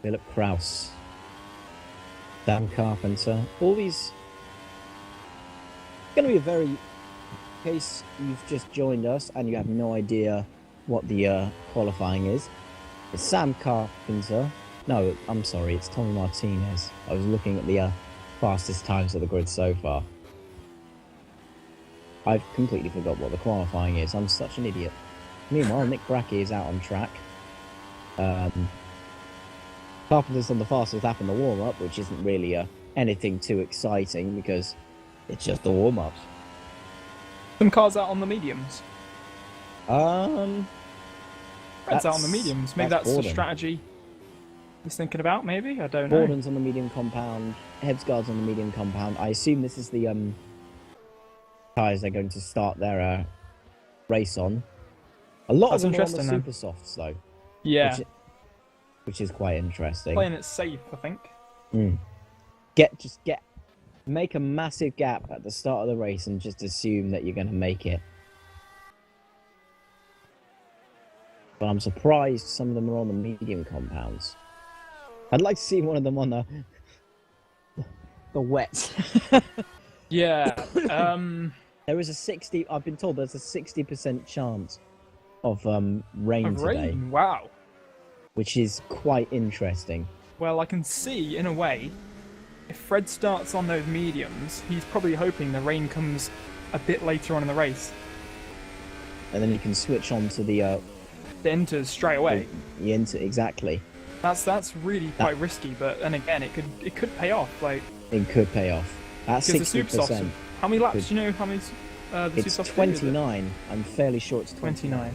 Philip Kraus, Dan Carpenter, all these. It's going to be a very, in case you've just joined us and you have no idea what the qualifying is. It's Sam Carpenter. No, I'm sorry, it's Tommy Martinez. I was looking at the fastest times of the grid so far. I've completely forgot what the qualifying is. I'm such an idiot. Meanwhile, Nick Brackey is out on track. Carpenter's on the fastest lap in the warm-up, which isn't really anything too exciting because it's just the warm-ups. Some cars out on the mediums. Fred's Fred's out on the mediums. Maybe that's the Borden. strategy he's thinking about, maybe? I don't know. Borden's on the medium compound. Hebsgaard's on the medium compound. I assume this is the tyres they're going to start their race on. A lot That's of them are on the interesting, super softs, though. Yeah. Which is quite interesting. Playing it safe, I think. Make a massive gap at the start of the race and just assume that you're going to make it. But I'm surprised some of them are on the medium compounds. I'd like to see one of them on the wet. Yeah. There is I've been told there's a 60% chance of rain today, Wow. which is quite interesting. Well, I can see, in a way, if Fred starts on those mediums, he's probably hoping the rain comes a bit later on in the race. And then you can switch on to the Enters straight away. exactly. That's really quite risky, but then again, it could pay off. Like, It could pay off. At because the super 60%. softs. How many laps? Do you know how many? The It's super softs 29. I'm fairly sure it's 29.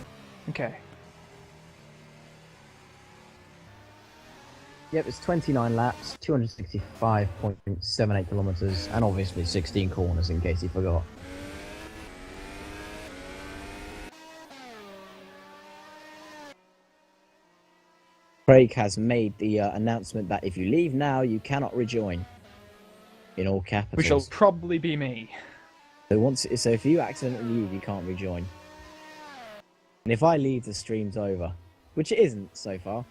Okay. Yep, it's 29 laps, 265.78 kilometers, and obviously 16 corners in case you forgot. Craig has made the announcement that if you leave now, you cannot rejoin. In all capitals. Which will probably be me. So if you accidentally leave, you can't rejoin. And if I leave, the stream's over, which it isn't so far.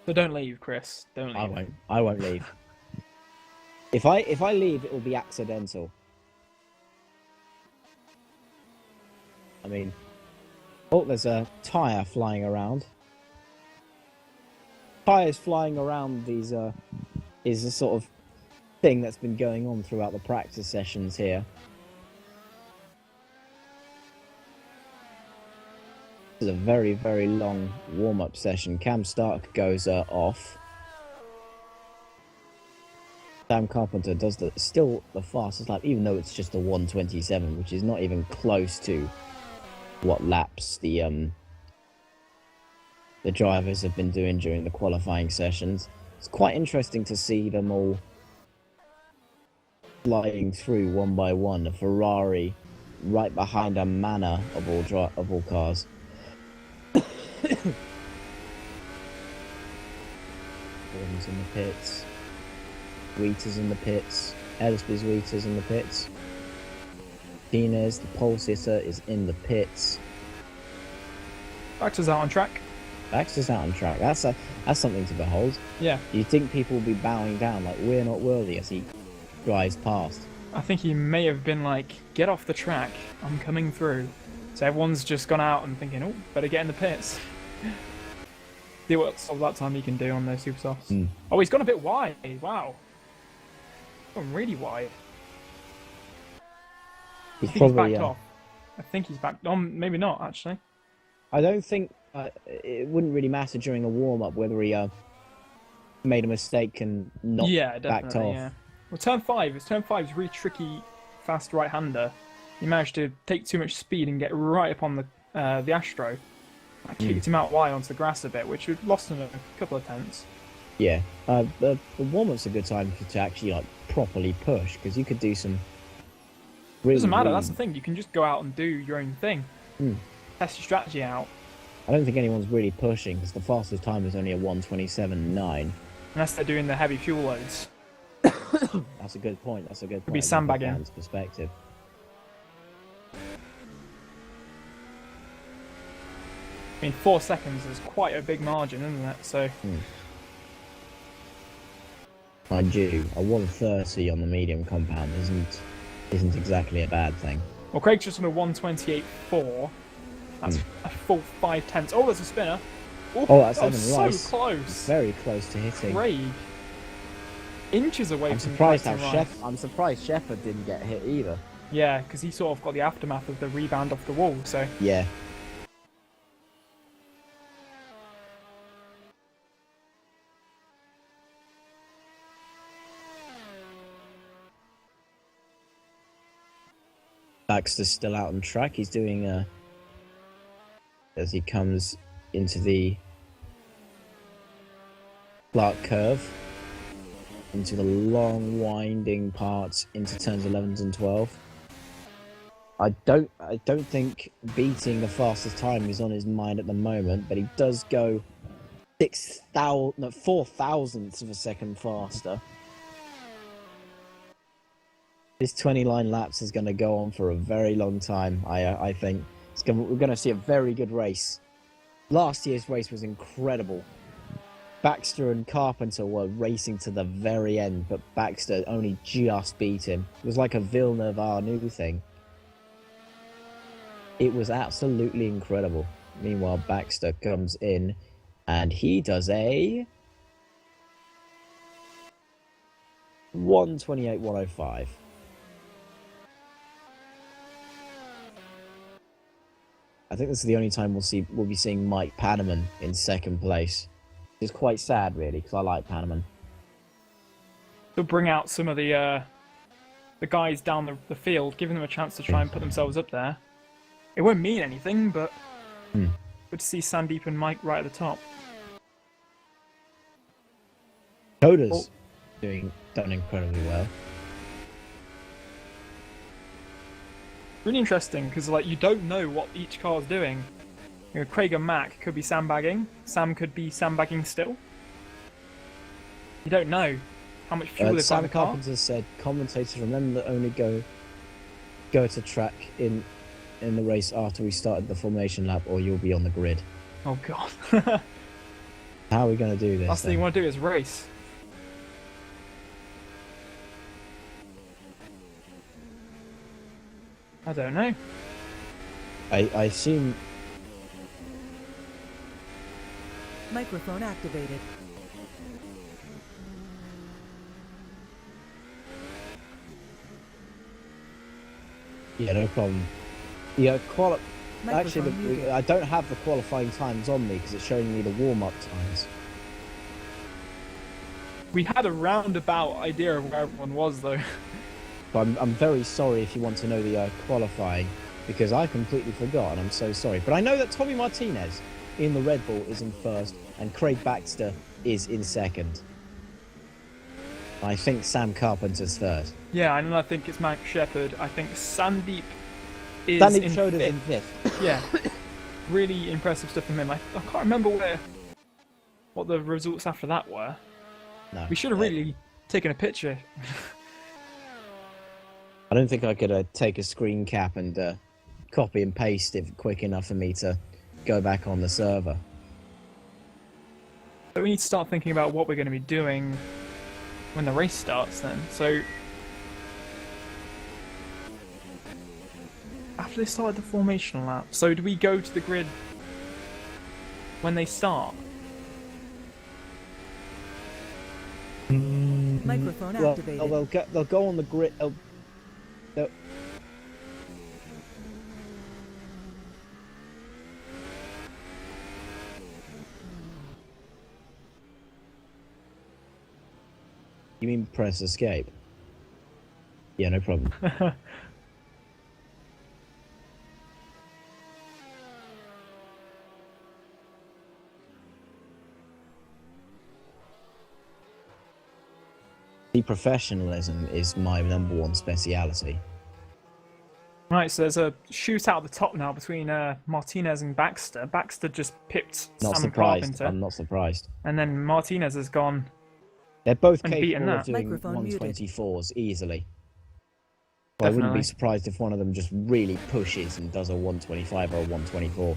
So don't leave, Chris. Don't leave. I won't leave. If I leave, it will be accidental. I mean, oh, there's a tyre flying around. Tyres flying around these is a sort of thing that's been going on throughout the practice sessions here. This is a very, very long warm-up session. Cam Stark goes off. Sam Carpenter does still the fastest lap, even though it's just a 1:27, which is not even close to what laps the drivers have been doing during the qualifying sessions. It's quite interesting to see them all sliding through one by one. A Ferrari right behind a Manor of all cars. Gordon's in the pits. Wheater's in the pits. Eddisby's Wheater's in the pits. Martinez, the pole sitter, is in the pits. Baxter's out on track. Baxter's out on track. That's something to behold. Yeah. You'd think people would be bowing down like we're not worthy as he drives past. I think he may have been like, get off the track, I'm coming through. So everyone's just gone out and thinking, oh, better get in the pits. See what sort of that time he can do on those super softs. Mm. Oh, he's gone a bit wide. Wow. Gone really wide. He's I think probably he's backed off. I think he's backed on. Maybe not, actually. I don't think it wouldn't really matter during a warm-up whether he made a mistake and not backed off. Yeah. Well, turn 5. Turn 5 is really tricky, fast right-hander. He managed to take too much speed and get right up on the Astro. I kicked him out wide onto the grass a bit, which lost him a couple of tenths. Yeah, the warm-up's a good time to actually like properly push, because you could do some. Really, Doesn't matter. really... That's the thing. You can just go out and do your own thing. Test your strategy out. I don't think anyone's really pushing, because the fastest time is only a 1:27.9. Unless they're doing the heavy fuel loads. That's a good point. That's a good point. Could be sandbagging. From the perspective. I mean, 4 seconds is quite a big margin, isn't it? So. Mind you, a 1:30 on the medium compound isn't exactly a bad thing. Well, Craig's just on a 1:28.4. That's a full 5 tenths. Oh, there's a spinner. Ooh, Oh, that's that was Evan Rice. so close. Very close to hitting. Craig. Inches away I'm from surprised Rice how and Rice. I'm surprised Shepard didn't get hit either. Yeah, because he sort of got the aftermath of the rebound off the wall, so. Yeah. Baxter's still out on track. He's doing as he comes into the Clark curve, into the long winding parts into turns 11 and 12. I don't think beating the fastest time is on his mind at the moment, but he does go 4 thousandths of a second faster. This 20-line laps is going to go on for a very long time. I think we're going to see a very good race. Last year's race was incredible. Baxter and Carpenter were racing to the very end, but Baxter only just beat him. It was like a Villeneuve-Arnoux thing. It was absolutely incredible. Meanwhile, Baxter comes in and he does a 1:28.105. I think this is the only time we'll be seeing Mike Pannerman in second place. It's quite sad, really, because I like Pannerman. They'll bring out some of the guys down the field, giving them a chance to try and put themselves up there. It won't mean anything, but good to see Sandeep and Mike right at the top. Coda's done incredibly well. Really interesting, because like you don't know what each car's doing. You know, Craig and Mac could be sandbagging. Sam could be sandbagging still. You don't know how much fuel they've got in Sam the car. Carpenter said, commentators remember that only go to track in the race after we started the formation lap, or you'll be on the grid. Oh god. How are we going to do this? Last thing you want to do is race. I don't know. I assume... Microphone activated. Yeah, no problem. Yeah, actually, Microphone muted. I don't have the qualifying times on me because it's showing me the warm-up times. We had a roundabout idea of where everyone was, though. But I'm very sorry if you want to know the qualifying, because I completely forgot, and I'm so sorry. But I know that Tommy Martinez in the Red Bull is in first, and Craig Baxter is in second. I think Sam Carpenter's third. Yeah, and I think it's Max Shepard. I think Sandeep is Sandeep in showed us fifth. in fifth. Yeah, really impressive stuff from him. I can't remember what the results after that were. No, We should have really taken a picture. I don't think I could take a screen cap and copy and paste it quick enough for me to go back on the server. But we need to start thinking about what we're going to be doing when the race starts then. So after they started the formation lap, so do we go to the grid when they start? Microphone activated. Well, they'll go on the grid. They'll... You mean press escape? Yeah, no problem. The professionalism is my #1 speciality. Right, so there's a shootout at the top now between Martinez and Baxter. Baxter just pipped Not Sam surprised. Carpenter, I'm not surprised. and then Martinez has gone. They're both And beaten capable of that. doing Microphone muted. 124s easily. Well, I wouldn't Definitely. be surprised if one of them just really pushes and does a 125 or a 124.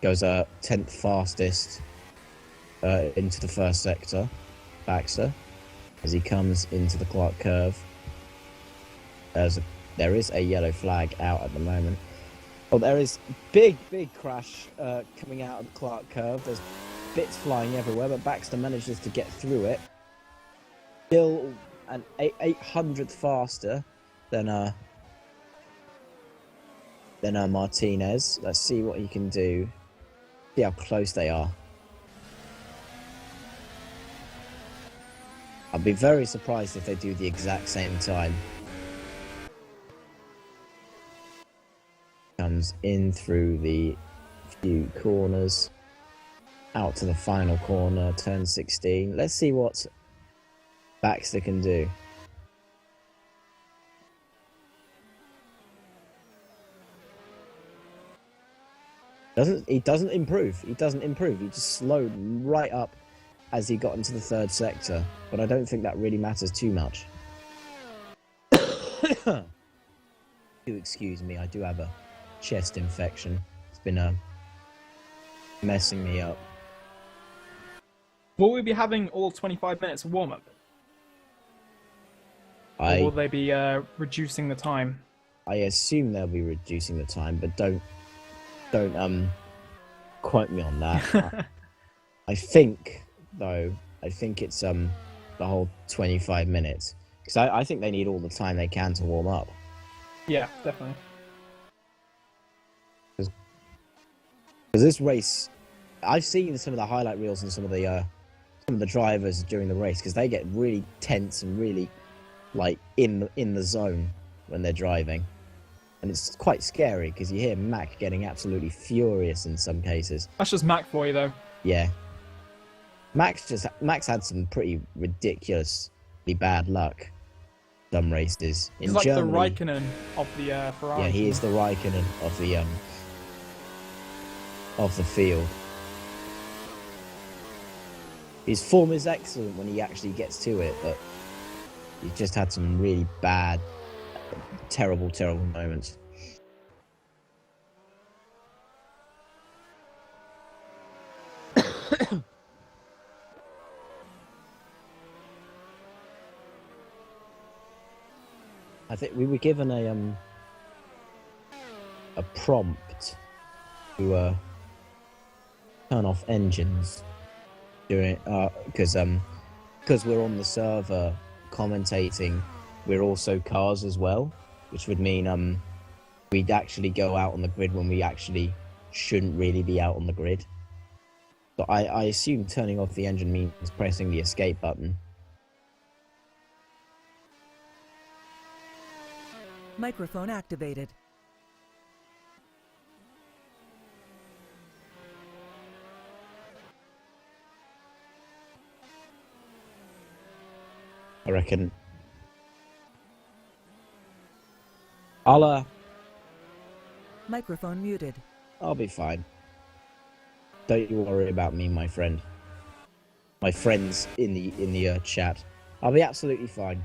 Goes 10th fastest into the first sector, Baxter, as he comes into the Clark curve. There is a yellow flag out at the moment. Oh, there is big crash coming out of the Clark curve. There's bits flying everywhere, but Baxter manages to get through it. Still an 800th faster than Martinez. Let's see what he can do. See how close they are. I'd be very surprised if they do the exact same time. Comes in through the few corners, out to the final corner, turn 16. Let's see what Baxter can do. He doesn't improve. He just slowed right up as he got into the third sector, but I don't think that really matters too much. Do excuse me, I do have a chest infection. It's been messing me up. Will we be having all 25 minutes of warm-up? Or will they be reducing the time? I assume they'll be reducing the time, but don't quote me on that. I think it's the whole 25 minutes, because I think they need all the time they can to warm up. Yeah, definitely. Because this race, I've seen some of the highlight reels and some of the drivers during the race, because they get really tense and really like in the zone when they're driving, and it's quite scary because you hear Mac getting absolutely furious in some cases. That's just Mac for you, though. Yeah, Max had some pretty ridiculously bad luck some races in He's like Germany. the Raikkonen of the Ferrari. Yeah, he is the Raikkonen of the field. His form is excellent when he actually gets to it, but he's just had some really bad, terrible moments. I think we were given a prompt to turn off engines during because we're on the server commentating. We're also cars as well, which would mean we'd actually go out on the grid when we actually shouldn't really be out on the grid. So I assume turning off the engine means pressing the escape button. Microphone activated. I reckon. I'll Microphone muted. I'll be fine. Don't you worry about me, my friend. My friends in the chat. I'll be absolutely fine.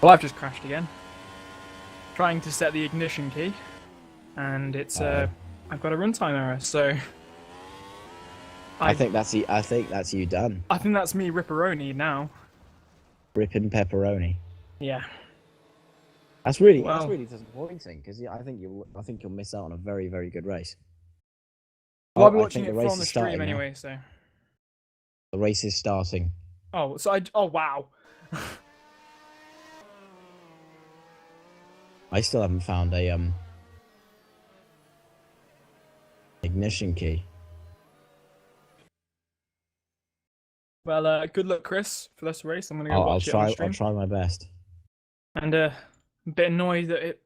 Well, I've just crashed again. Trying to set the ignition key, and it's I've got a runtime error. So I think that's you done. I think that's me ripperoni now. Ripping pepperoni. Yeah. That's really Well, disappointing because I think you'll miss out on a very, very good race. Well, I'll be I watching think it the race from the is starting stream now. anyway. So. The race is starting. Oh, so oh wow. I still haven't found a ignition key. Well, good luck, Chris, for this race. I'm gonna go watch it on the stream. I'll try my best. And a bit annoyed that it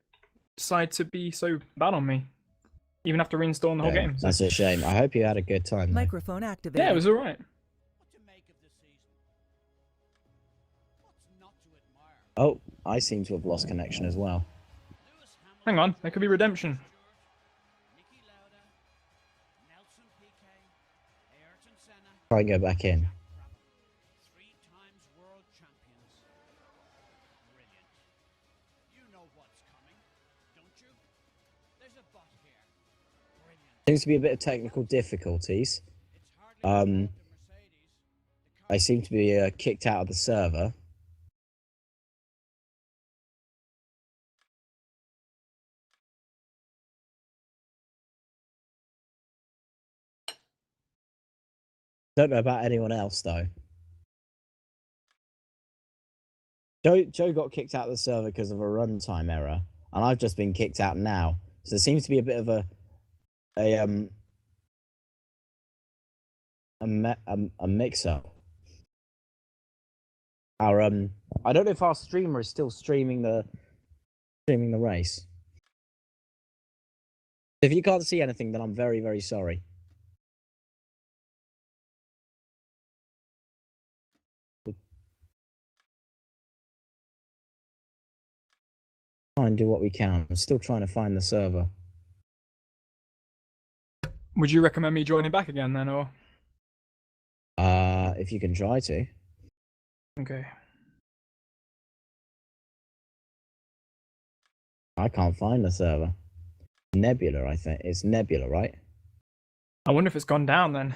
decided to be so bad on me, even after reinstalling the whole game. So. That's a shame. I hope you had a good time. Though. Microphone activated. Yeah, it was alright. Oh, I seem to have lost connection as well. Hang on, there could be redemption. Try and go back in. Seems to be a bit of technical difficulties. I seem to be kicked out of the server. Don't know about anyone else though. Joe got kicked out of the server because of a runtime error, and I've just been kicked out now. So there seems to be a bit of a mix-up. Our I don't know if our streamer is still streaming the race. If you can't see anything, then I'm very, very sorry. Try and do what we can. I'm still trying to find the server. Would you recommend me joining back again then, or? If you can try to. Okay. I can't find the server. Nebula, I think. It's Nebula, right? I wonder if it's gone down then.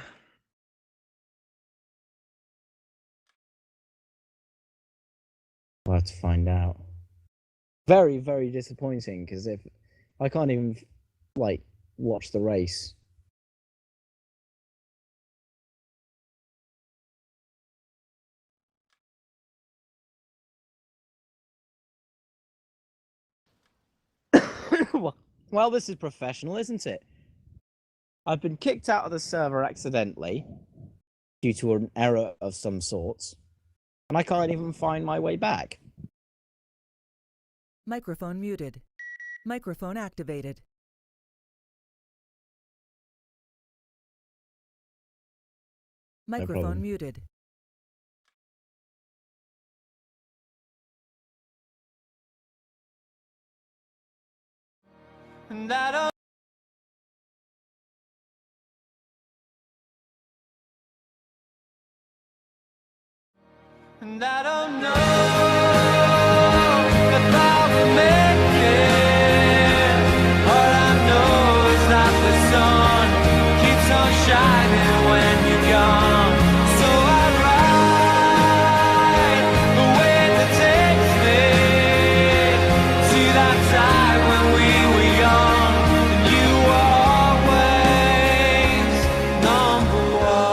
I'll have to find out. Very, very disappointing because if I can't even like watch the race. Well, this is professional, isn't it? I've been kicked out of the server accidentally due to an error of some sorts, and I can't even find my way back. Microphone muted. Microphone activated. Microphone problem. muted. And I don't And I don't know if I will make it. All I know is that the sun keeps on shining when you're gone. So I ride the wind that takes me to that time when we were young and you were always number one.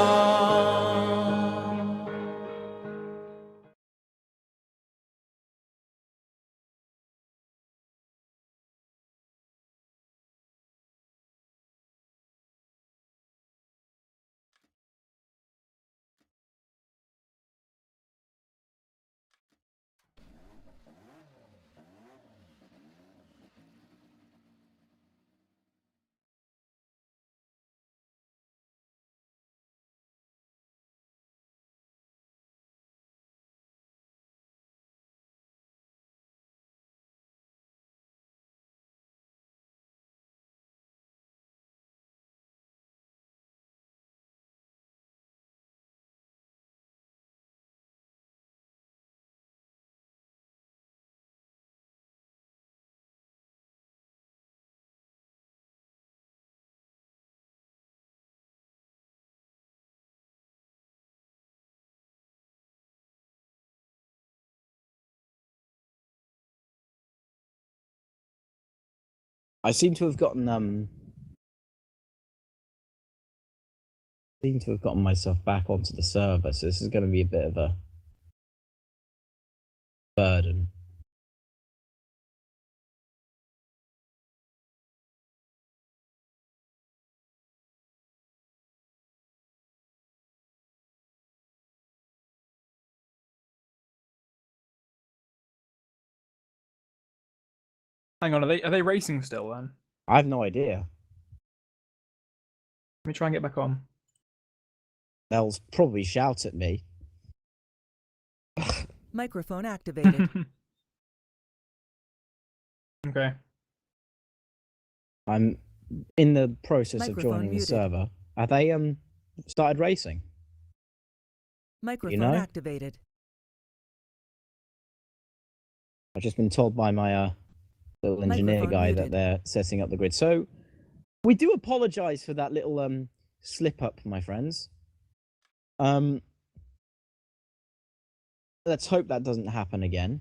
I seem to have gotten myself back onto the server, so this is going to be a bit of a burden. Hang on, are they racing still then? I have no idea. Let me try and get back on. They'll probably shout at me. Microphone activated. Okay. I'm in the process of Microphone joining the muted. server. Have they started racing? Microphone know? activated. I've just been told by my little engineer Microphone guy that muted. they're setting up the grid. So we do apologise for that little slip up, my friends. Let's hope that doesn't happen again.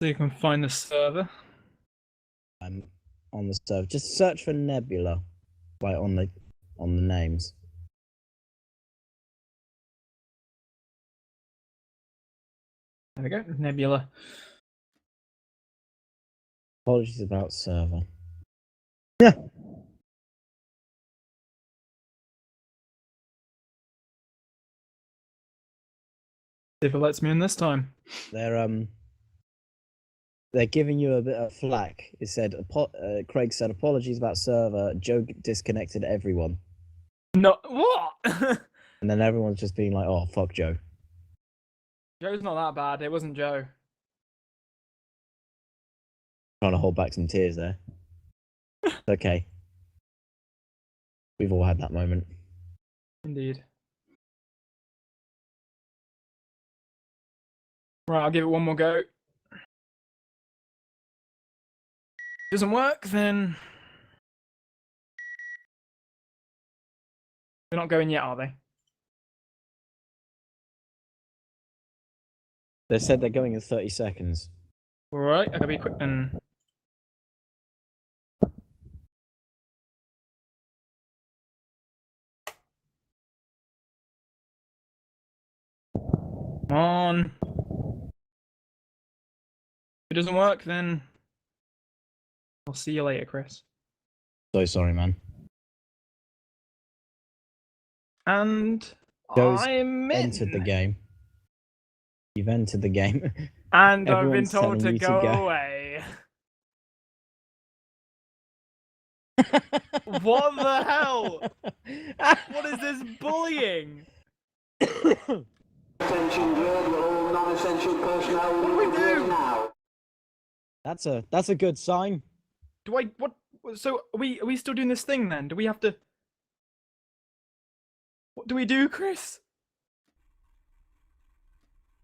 So you can find the server. I'm on the server. Just search for Nebula, right on the names. There we go, Nebula. Apologies about server. See if it lets me in this time. They're giving you a bit of flack. It said, Craig said, apologies about server. Joe disconnected everyone. No, what? And then everyone's just being like, oh, fuck Joe. Joe's not that bad. It wasn't Joe. Trying to hold back some tears there. It's okay. We've all had that moment. Indeed. Right, I'll give it one more go. Doesn't work, then they're not going yet, are they? They said they're going in 30 seconds. All right, I gotta be quick then. Come on. If it doesn't work, then I'll see you later, Chris. So sorry, man. And Joe's I'm entered the game. You've entered the game. And I've been Everyone's told telling to you go to go. away. What the hell? What is this bullying? Attention grid, all non-essential personnel What do we do? now. That's a good sign. Do I what? So are we still doing this thing then? Do we have to? What do we do, Chris?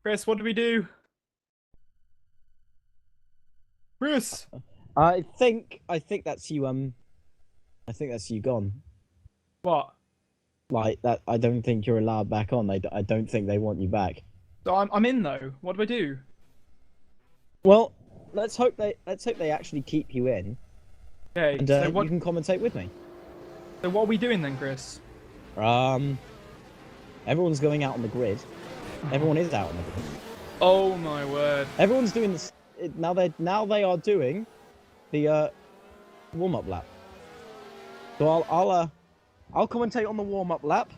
Chris, what do we do? Chris. I think that's you. I think that's you gone. What? Like that. I don't think you're allowed back on. I don't think they want you back. So I'm in though. What do I do? Well, let's hope they actually keep you in, Okay. and So what? you can commentate with me. So what are we doing then, Chris? Everyone's going out on the grid. Everyone is out on the grid. Oh my word. Everyone's doing this now. They are doing the warm-up lap. So I'll commentate on the warm-up lap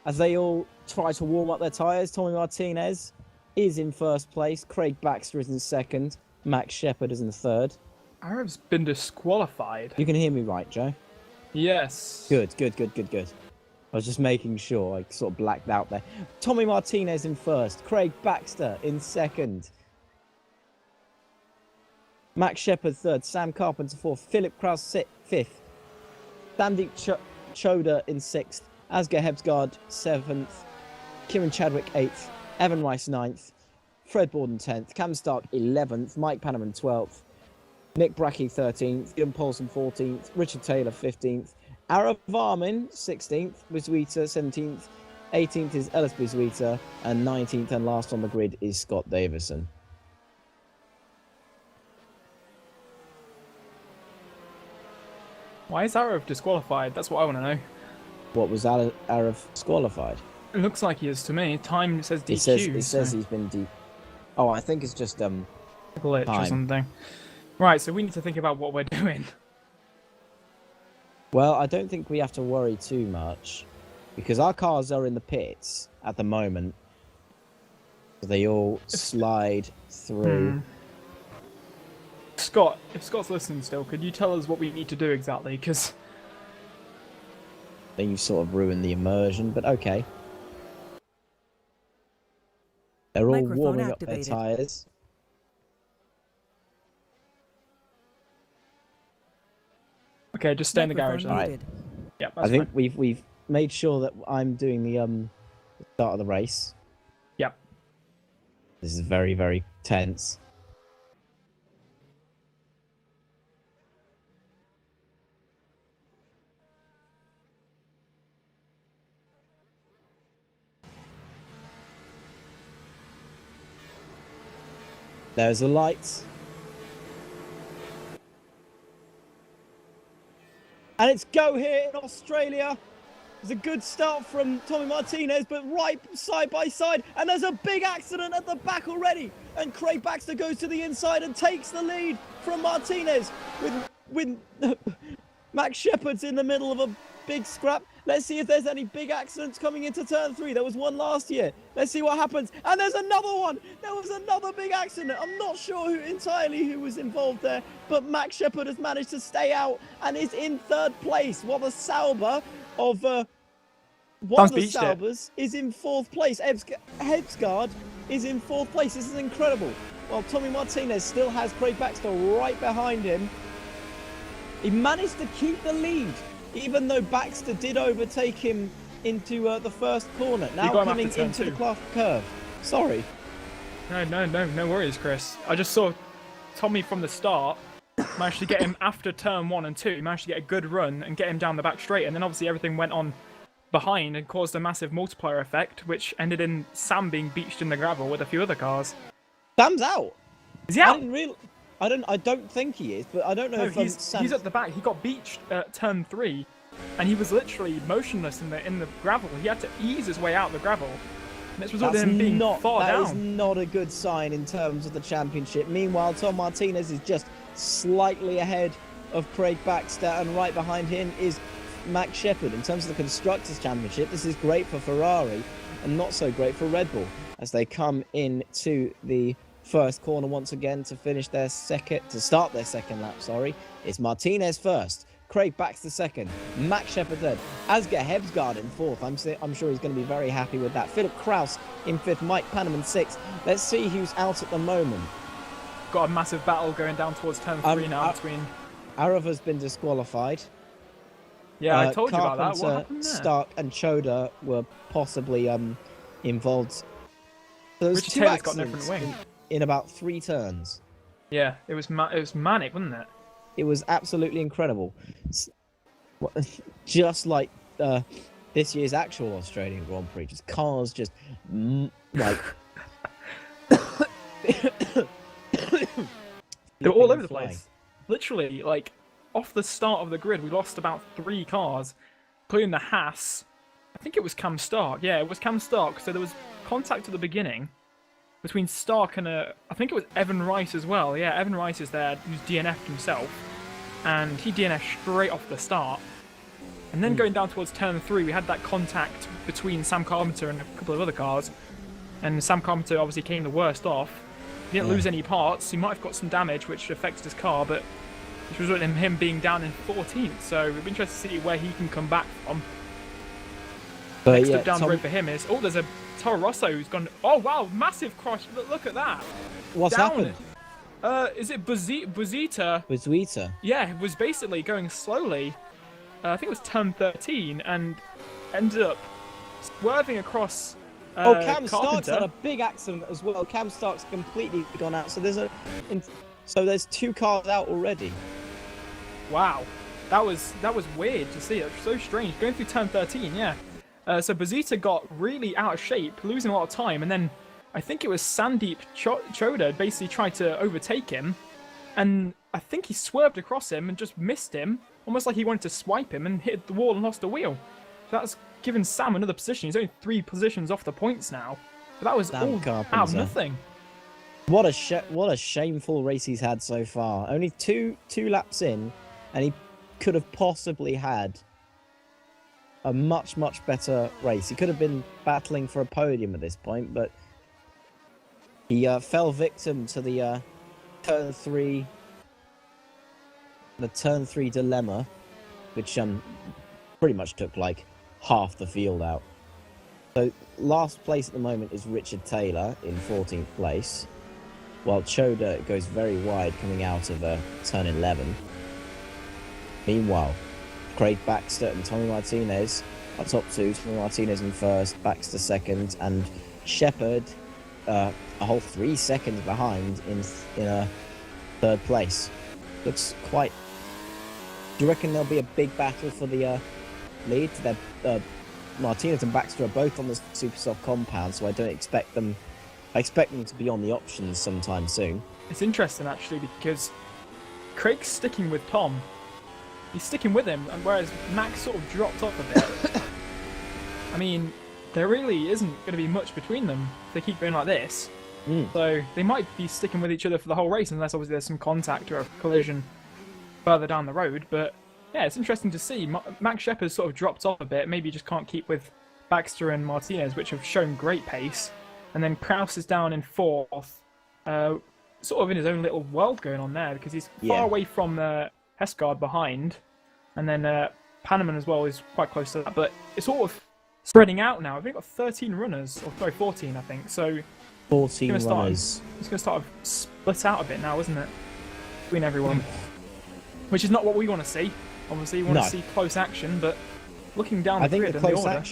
as they all try to warm up their tires. Tommy Martinez is in first place. Craig Baxter is in second. Max Shepard is in third. Arab's been disqualified. You can hear me right, Joe? Yes. Good. I was just making sure. I sort of blacked out there. Tommy Martinez in first. Craig Baxter in second. Max Shepard third. Sam Carpenter fourth. Philip Krause fifth. Sandeep Choda in sixth. Asger Hebsgaard seventh. Kieran Chadwick eighth. Evan Rice ninth. Fred Borden 10th, Cam Stark 11th, Mike Pannerman 12th, Nick Brackey 13th, Ian Paulson 14th, Richard Taylor 15th, Arav Armin 16th, Bizwita 17th, 18th is Ellis Bizwita, and 19th and last on the grid is Scott Davison. Why is Arav disqualified? That's what I want to know. What was Arav disqualified? It looks like he is to me. Time says DQ. It says he's been Oh, I think it's just glitch time. or something. Right, so we need to think about what we're doing. Well, I don't think we have to worry too much because our cars are in the pits at the moment. So they all slide through. Scott, if Scott's listening still, could you tell us what we need to do exactly? Because Then you sort of ruin the immersion, but okay. They're all Microphone warming activated. up their tyres. okay, just stay in the garage Microphone then. Right. muted. Yeah, I that's think fine. we've made sure that I'm doing the start of the race. Yep. This is very, very tense. There's the lights. And it's go here in Australia. There's a good start from Tommy Martinez, but right side by side. And there's a big accident at the back already. And Craig Baxter goes to the inside and takes the lead from Martinez with Max Shepard's in the middle of a big scrap. Let's see if there's any big accidents coming into turn 3. There was one last year. Let's see what happens. And there's another one. There was another big accident. I'm not sure who was involved there, but Max Shepard has managed to stay out and is in 3rd place, while the Sauber of one of the Saubers is in 4th place. Hebsgaard is in 4th place. This is incredible. While Tommy Martinez still has Craig Baxter right behind him. He managed to keep the lead, even though Baxter did overtake him into the first corner. Now coming into the Clark curve. Sorry. No worries, Chris. I just saw Tommy from the start managed to get him after turn 1 and 2. He managed to get a good run and get him down the back straight, and then obviously everything went on behind and caused a massive multiplier effect, which ended in Sam being beached in the gravel with a few other cars. Sam's out. Is he out? I don't think he is, but I don't know if he's at the back. He got beached at turn 3, and he was literally motionless in the gravel. He had to ease his way out the gravel, and it's resulted in him being far down. That is not a good sign in terms of the championship. Meanwhile, Tom Martinez is just slightly ahead of Craig Baxter, and right behind him is Max Shepard. In terms of the Constructors' Championship, this is great for Ferrari and not so great for Red Bull as they come into the first corner once again to start their second lap. It's Martinez first, Craig Baxter second, Max Shepard third, Asger Hebsgaard in 4th. I'm sure he's going to be very happy with that. Philip Kraus in 5th, Mike Pannerman 6th. Let's see who's out at the moment. Got a massive battle going down towards turn 3 now between. Arav has been disqualified. Yeah, I told you about that. What Carpenter, happened there? Stark and Choda were possibly involved. So there's Richard two Taylor's got an accidents different wing. in about 3 turns. Yeah, it was manic, wasn't it? It was absolutely incredible. Just like this year's actual Australian Grand Prix, just cars just like they were all over the place. Literally, like off the start of the grid, we lost about 3 cars, including the Haas. I think it was Cam Stark. Yeah, it was Cam Stark. So there was contact at the beginning between Stark and I think it was Evan Rice as well. Yeah, Evan Rice is there, who's DNF'd himself, and he DNF'd straight off the start. And then going down towards turn 3, we had that contact between Sam Carpenter and a couple of other cars, and Sam Carpenter obviously came the worst off. He didn't lose any parts. He might have got some damage, which affected his car, but which resulted in him being down in 14th. So it'll be interesting to see where he can come back from. But Next up down the road for him is there's a Toro Rosso who's gone. Oh wow, massive crash! Look at that. What's happened? Is it Buzita? Bizwita. Yeah, it was basically going slowly. I think it was turn 13, and ended up swerving across Cam Stark's had Carpenter. a big accident as well. Cam Stark's completely gone out. So there's 2 cars out already. Wow, that was weird to see. It was so strange going through turn 13. Yeah. So Bazita got really out of shape, losing a lot of time, and then I think it was Sandeep Choda basically tried to overtake him, and I think he swerved across him and just missed him, almost like he wanted to swipe him and hit the wall and lost a wheel. So that's given Sam another position. He's only 3 positions off the points now. But that was all out of nothing. What a shameful race he's had so far. Only two laps in, and he could have possibly had a much better race. He could have been battling for a podium at this point, but he fell victim to the turn 3 dilemma, which pretty much took like half the field out. So last place at the moment is Richard Taylor in 14th place, while Choda goes very wide coming out of turn 11. Meanwhile, Craig Baxter and Tommy Martinez are top 2. Tommy Martinez in first, Baxter second, and Shepherd a whole 3 seconds behind in third place. Looks quite. Do you reckon there'll be a big battle for the lead? Martinez and Baxter are both on the super soft compound, so I don't expect them. I expect them to be on the options sometime soon. It's interesting actually because Craig's sticking with Tom. He's sticking with him, and whereas Max sort of dropped off a bit. I mean, there really isn't going to be much between them if they keep going like this. So they might be sticking with each other for the whole race, unless obviously there's some contact or a collision further down the road. But yeah, it's interesting to see. Max Shepard sort of dropped off a bit. Maybe just can't keep with Baxter and Martinez, which have shown great pace. And then Kraus is down in 4th, sort of in his own little world going on there, because he's far away from Hesgard behind. And then Panaman as well is quite close to that. But it's sort of spreading out now. We've got 13 runners, or sorry, 14 I think. So 14 runners. It's going to start to split out a bit now, isn't it? Between everyone. Which is not what we want to see. Obviously, we want to see close action, but looking down the grid and the order...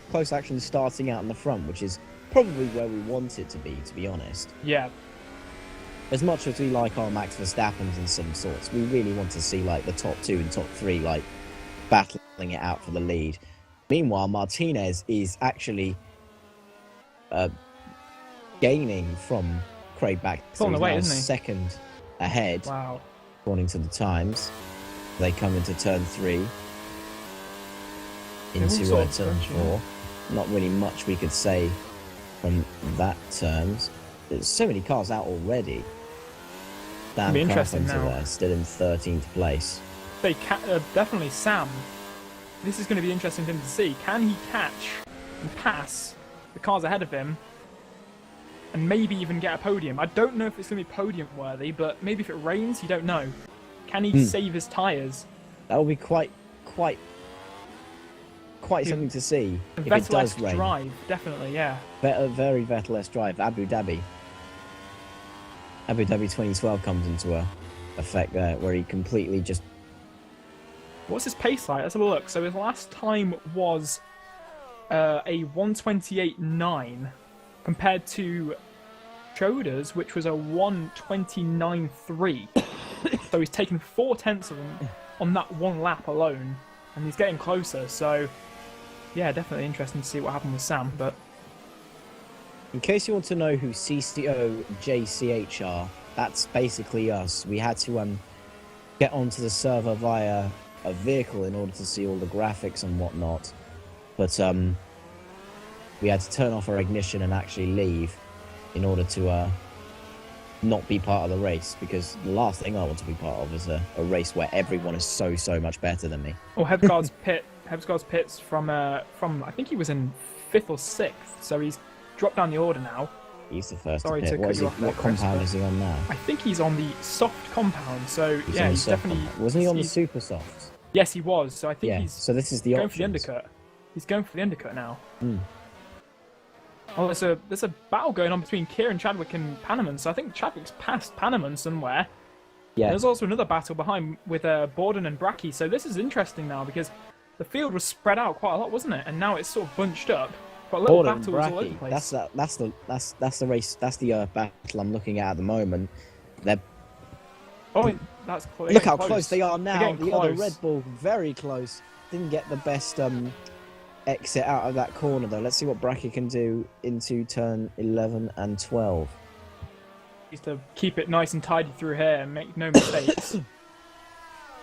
close action starting out in the front, which is probably where we want it to be honest. Yeah. As much as we like our Max Verstappen's in some sorts, we really want to see like the top 2 and top 3 like battling it out for the lead. Meanwhile, Martinez is actually gaining from Craig Baxter. He's on the way, isn't he? Second ahead. Wow. According to the times. They come into turn 3. Into turn 4. Not really much we could say from that terms. There's so many cars out already. Dan Carpenter there, still in 13th place. They definitely Sam. This is going to be interesting for him to see. Can he catch and pass the cars ahead of him and maybe even get a podium? I don't know if it's going to be podium worthy, but maybe if it rains, you don't know. Can he save his tyres? That will be quite something to see if it does rain. Drive, definitely, yeah. Very Vettel-esque drive. Abu Dhabi 2012 comes into effect there, where he completely just... What's his pace like? Let's have a look. So his last time was a 1:28.9 compared to Choda's, which was a 1:29.3. So he's taken 4/10 of them on that one lap alone, and he's getting closer. So yeah, definitely interesting to see what happened with Sam. But in case you want to know who CCO JCH are, that's basically us. We had to get onto the server via a vehicle in order to see all the graphics and whatnot, but we had to turn off our ignition and actually leave in order to not be part of the race, because the last thing I want to be part of is a race where everyone is so much better than me. Well, Hebsgaard's pits from I think he was in 5th or 6th, so he's dropped down the order now. He's the first Sorry to pit. to cut you off. What compound is he on now? I think he's on the soft compound, so he's yeah, he's definitely... Compound. Wasn't he on the super soft? Yes, he was, so I think he's so this is the going for the undercut. He's going for the undercut now. Oh, there's a battle going on between Kieran Chadwick and Panaman, so I think Chadwick's passed Panaman somewhere. Yeah. There's also another battle behind with Borden and Bracky, so this is interesting now, because the field was spread out quite a lot, wasn't it? And now it's sort of bunched up. Got little Borden and battles all over the Bracky. place. That's the race. That's the battle I'm looking at the moment. They're Oh, that's close. look how close they are now. getting The other close. Red Bull very close. Didn't get the best exit out of that corner though. Let's see what Bracky can do into turn 11 and 12. He's to keep it nice and tidy through here and make no mistakes.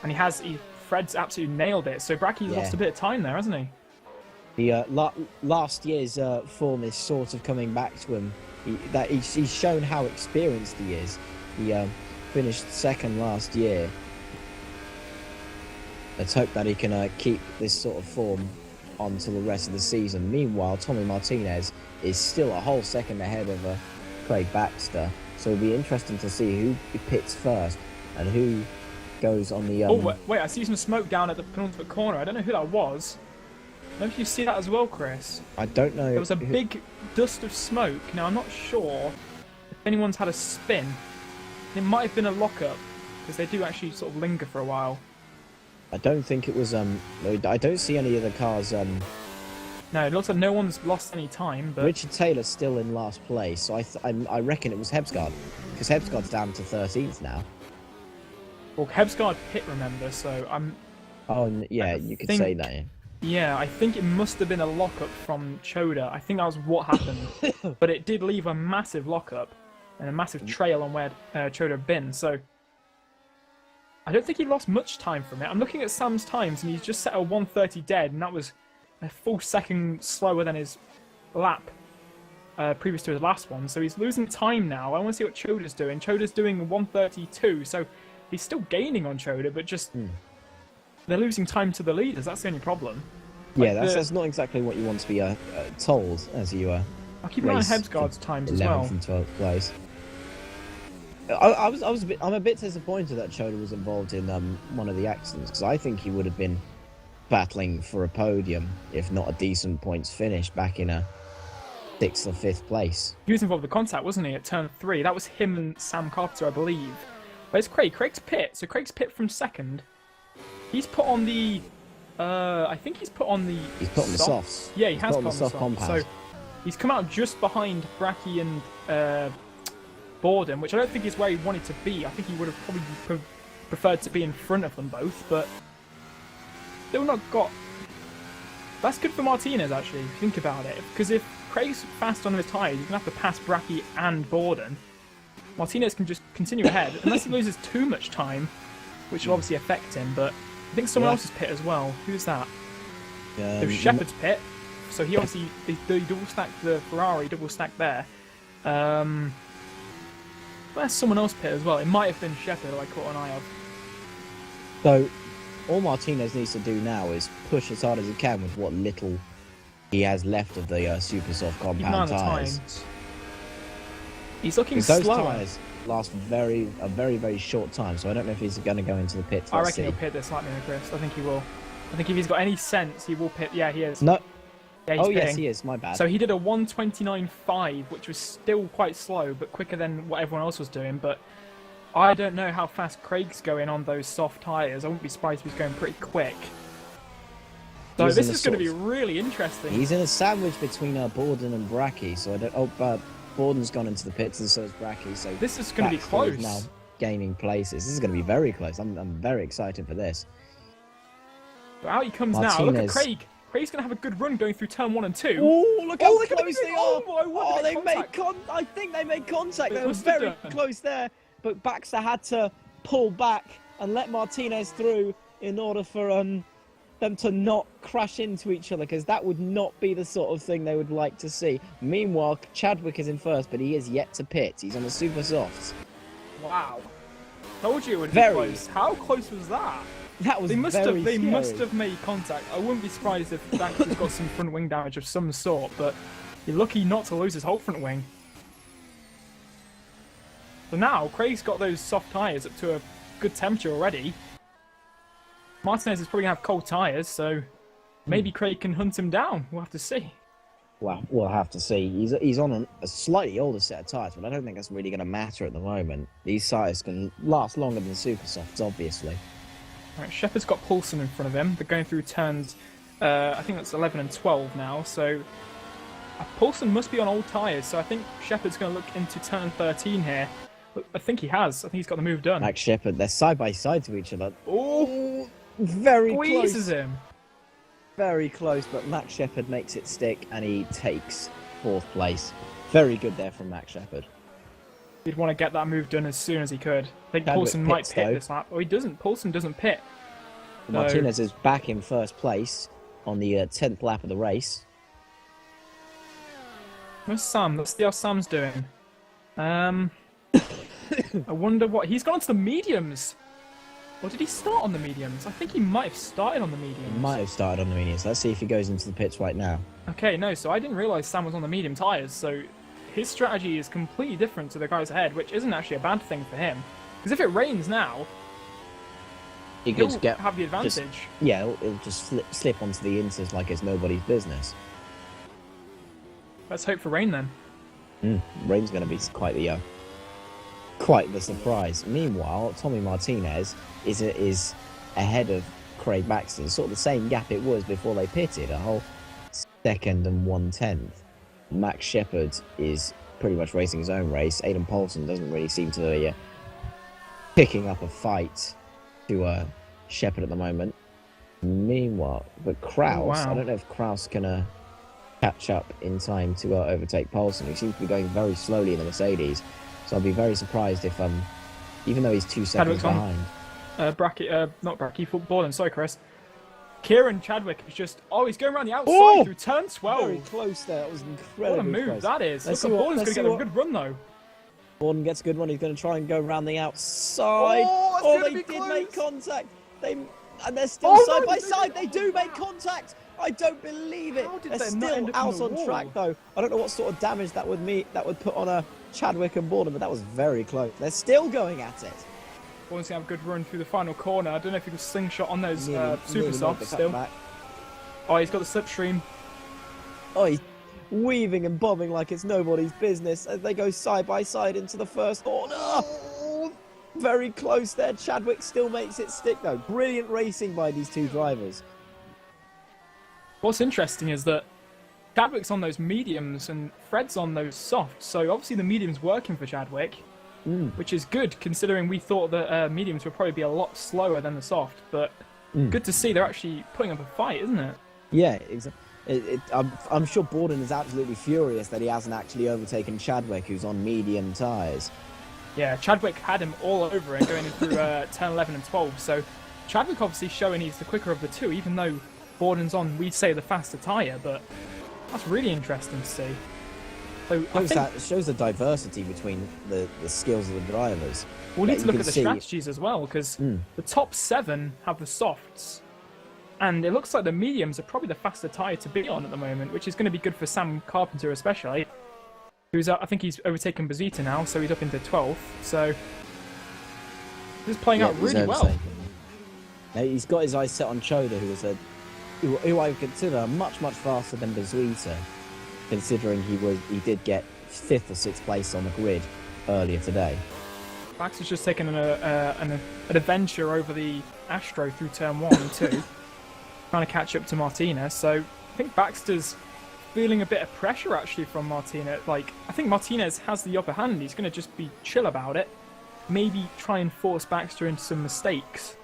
And Fred's absolutely nailed it. So Bracky's lost a bit of time there, hasn't he? The last year's form is sort of coming back to him. He's shown how experienced he is. He finished second last year. Let's hope that he can keep this sort of form on to the rest of the season. Meanwhile, Tommy Martinez is still a whole second ahead of Craig Baxter. So it'll be interesting to see who pits first and who goes on the... Oh, wait, I see some smoke down at the penultimate corner. I don't know who that was. I don't know if you see that as well, Chris. I don't know. There was a big dust of smoke. Now, I'm not sure if anyone's had a spin. It might have been a lockup, because they do actually sort of linger for a while. I don't think it was... I don't see any of the cars... No, it looks like no one's lost any time, but... Richard Taylor's still in last place, so I reckon it was Hebsgaard, because Hebsgaard's down to 13th now. Well, Hebsgaard pit, remember, so I'm... Oh, yeah, you could say that, yeah. Yeah, I think it must have been a lockup from Choda. I think that was what happened. But it did leave a massive lockup and a massive trail on where Choda had been, so... I don't think he lost much time from it. I'm looking at Sam's times, and he's just set a 1:30 dead, and that was a full second slower than his lap previous to his last one. So he's losing time now. I want to see what Choda's doing. Choda's doing 1:32, so he's still gaining on Choda, but just they're losing time to the leaders. That's the only problem. Yeah, that's not exactly what you want to be told as you I'll keep an eye on Hebsgaard's times as well. 11th and 12th place. I'm a bit disappointed that Choda was involved in one of the accidents, because I think he would have been battling for a podium, if not a decent points finish, back in a 6th or 5th place. He was involved with contact, wasn't he, at turn 3? That was him and Sam Carpenter, I believe. But it's Craig. Craig's pit. So Craig's pit from second. He's put on the... I think he's put on the... He's put on the softs. Yeah, he has put on the soft compound. compound. So he's come out just behind Bracky and Borden, which I don't think is where he wanted to be. I think he would have probably preferred to be in front of them both, but still not got... That's good for Martinez, actually, if you think about it. Because if Craig's fast on his tyres, he's going to have to pass Bracky and Borden. Martinez can just continue ahead, unless he loses too much time, which will obviously affect him, but I think someone else's pit as well. Who's that? So Shepard's pit. So he obviously they double stacked the Ferrari, double stacked there. There's someone else pit as well. It might have been Shepard who I caught an eye of. So all Martinez needs to do now is push as hard as he can with what little he has left of the super soft compound tyres. He's looking slower. slower. Those tyres last a very, very short time, so I don't know if he's going to go into the pit. I reckon he'll pit this like me and Chris. I think he will. I think if he's got any sense, he will pit. Yeah, he is. No. Yeah, he's pitting. Yes, he is. My bad. So he did a 1:29.5, which was still quite slow, but quicker than what everyone else was doing. But I don't know how fast Craig's going on those soft tyres. I wouldn't be surprised if he's going pretty quick. So this is going to be really interesting. He's in a sandwich between Borden and Bracky, so I don't... Oh, Borden's gone into the pits and so is Bracky, so... This is going to be close. Now gaining places. This is going to be very close. I'm very excited for this. So out he comes now. Look at Craig. Craig's going to have a good run going through turn 1 and 2. Oh, look how close they are. Oh, they made I think they made contact. They were very close there, but Baxter had to pull back and let Martinez through in order for them to not crash into each other, because that would not be the sort of thing they would like to see. Meanwhile, Chadwick is in first, but he is yet to pit. He's on the super softs. Wow. Told you it would be close. How close was that? That was They must have made contact. I wouldn't be surprised if Baxter's got some front wing damage of some sort, but you're lucky not to lose his whole front wing. So now, Craig's got those soft tyres up to a good temperature already. Martinez is probably going to have cold tyres, so maybe Craig can hunt him down. We'll have to see. Well, we'll have to see. He's on a slightly older set of tyres, but I don't think that's really going to matter at the moment. These tyres can last longer than super softs, obviously. Right, Shepard's got Paulson in front of him. They're going through turns, I think that's 11 and 12 now, so Paulson must be on old tyres, so I think Shepard's going to look into turn 13 here. But I think he has. I think he's got the move done. Max Shepard, they're side by side to each other. Oh, Very squeezes close. him. Very close, but Max Shepard makes it stick and he takes 4th place. Very good there from Max Shepard. He'd want to get that move done as soon as he could. I think Chadwick Paulson might pits, pit though. this lap. Oh, he doesn't. Paulson doesn't pit. No. Martinez is back in 1st place on the 10th lap of the race. Where's Sam? Let's see how Sam's doing. I wonder what... He's gone to the mediums. Or did he start on the mediums? I think he might have started on the mediums. Might have started on the mediums. Let's see if he goes into the pits right now. Okay, no, so I didn't realise Sam was on the medium tyres, so his strategy is completely different to the guys ahead, which isn't actually a bad thing for him. Because if it rains now, He he'll could get have the advantage. it'll just slip onto the inters like it's nobody's business. Let's hope for rain then. Rain's going to be quite the surprise. Meanwhile, Tommy Martinez is ahead of Craig Baxter. Sort of the same gap it was before they pitted, a whole 2nd and 1/10. Max Shepard is pretty much racing his own race. Aidan Paulson doesn't really seem to be picking up a fight to Shepard at the moment. Meanwhile, but Kraus, wow. I don't know if Kraus can catch up in time to overtake Paulson. He seems to be going very slowly in the Mercedes. So I'd be very surprised if, even though he's 2 seconds Chadwick's behind. not Bracky, football, sorry, Chris. Kieran Chadwick is just, he's going around the outside through turn 12. Very close there. That was incredibly What a move close. that is. Let's Look, see Borden's let's going to see get a good run, though. Borden gets a good one. He's going to try and go around the outside. Oh, that's gonna they be did make close. contact. And they're still Oh, side no, by they side. didn't. They do make contact. I don't believe it. How did They're they not still end up in out the on wall? track, though. I don't know what sort of damage that would put on a Chadwick and Borden, but that was very close. They're still going at it. Borden's going to have a good run through the final corner. I don't know if he can slingshot on those Nearly super made softs the still. cutback. Oh, he's got the slipstream. Oh, he's weaving and bobbing like it's nobody's business as they go side by side into the first corner. Oh, very close there. Chadwick still makes it stick, though. Brilliant racing by these two drivers. What's interesting is that Chadwick's on those mediums and Fred's on those softs, so obviously the medium's working for Chadwick, which is good considering we thought that mediums would probably be a lot slower than the soft, but good to see they're actually putting up a fight, isn't it? Yeah, I'm sure Borden is absolutely furious that he hasn't actually overtaken Chadwick, who's on medium tyres. Yeah, Chadwick had him all over it going through turn 11 and 12, so Chadwick obviously showing he's the quicker of the two, even though Borden's on, we'd say, the faster tyre, but that's really interesting to see. So It shows the diversity between the skills of the drivers. we'll need to you look can at the see- strategies as well, because the top 7 have the softs, and it looks like the mediums are probably the faster tyre to be on at the moment, which is going to be good for Sam Carpenter especially, who's I think he's overtaken Bazita now, so he's up into 12th, so this is playing out he's really well. overtaken. Now, he's got his eyes set on Choda, who I would consider much faster than Bazita, considering he did get 5th or 6th place on the grid earlier today. Max has just taken an adventure over the Astro through turn 1 and 2, trying to catch up to Martinez. So I think Baxter's feeling a bit of pressure actually from Martinez. Like, I think Martinez has the upper hand. He's going to just be chill about it. Maybe try and force Baxter into some mistakes.